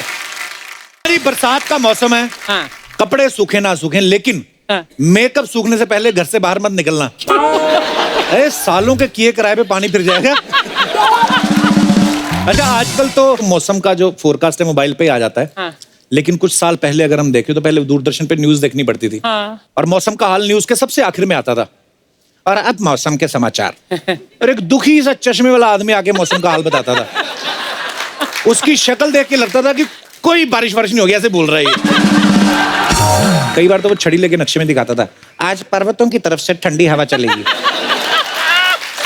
बरसात का मौसम है, कपड़े सूखे ना सूखे, लेकिन मेकअप सूखने से पहले घर से बाहर मत निकलना। अरे सालों के किए किराए पे पानी फिर जाएगा। अच्छा, आजकल तो मौसम का जो फोरकास्ट है मोबाइल पे ही आ जाता है। लेकिन कुछ साल पहले अगर हम देखें तो पहले दूरदर्शन पे न्यूज देखनी पड़ती थी। और मौसम का हाल न्यूज के सबसे आखिर में आता था। और अब मौसम के समाचार, और एक दुखी सा चश्मे वाला आदमी आके मौसम का हाल बताता था। उसकी शक्ल देख के लगता था कि कोई बारिश नहीं हो गया, ऐसे बोल रहा है। कई बार तो वो छड़ी लेके नक्शे में दिखाता था, आज पर्वतों की तरफ से ठंडी हवा चलेगी,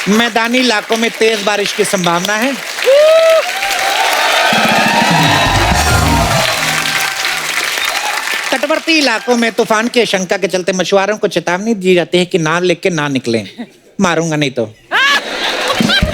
मैदानी इलाकों में तेज बारिश की संभावना है। तटवर्ती इलाकों में तूफान की आशंका के चलते मछुआरों को चेतावनी दी जाती है कि नाव लेके ना निकलें, मारूंगा नहीं तो।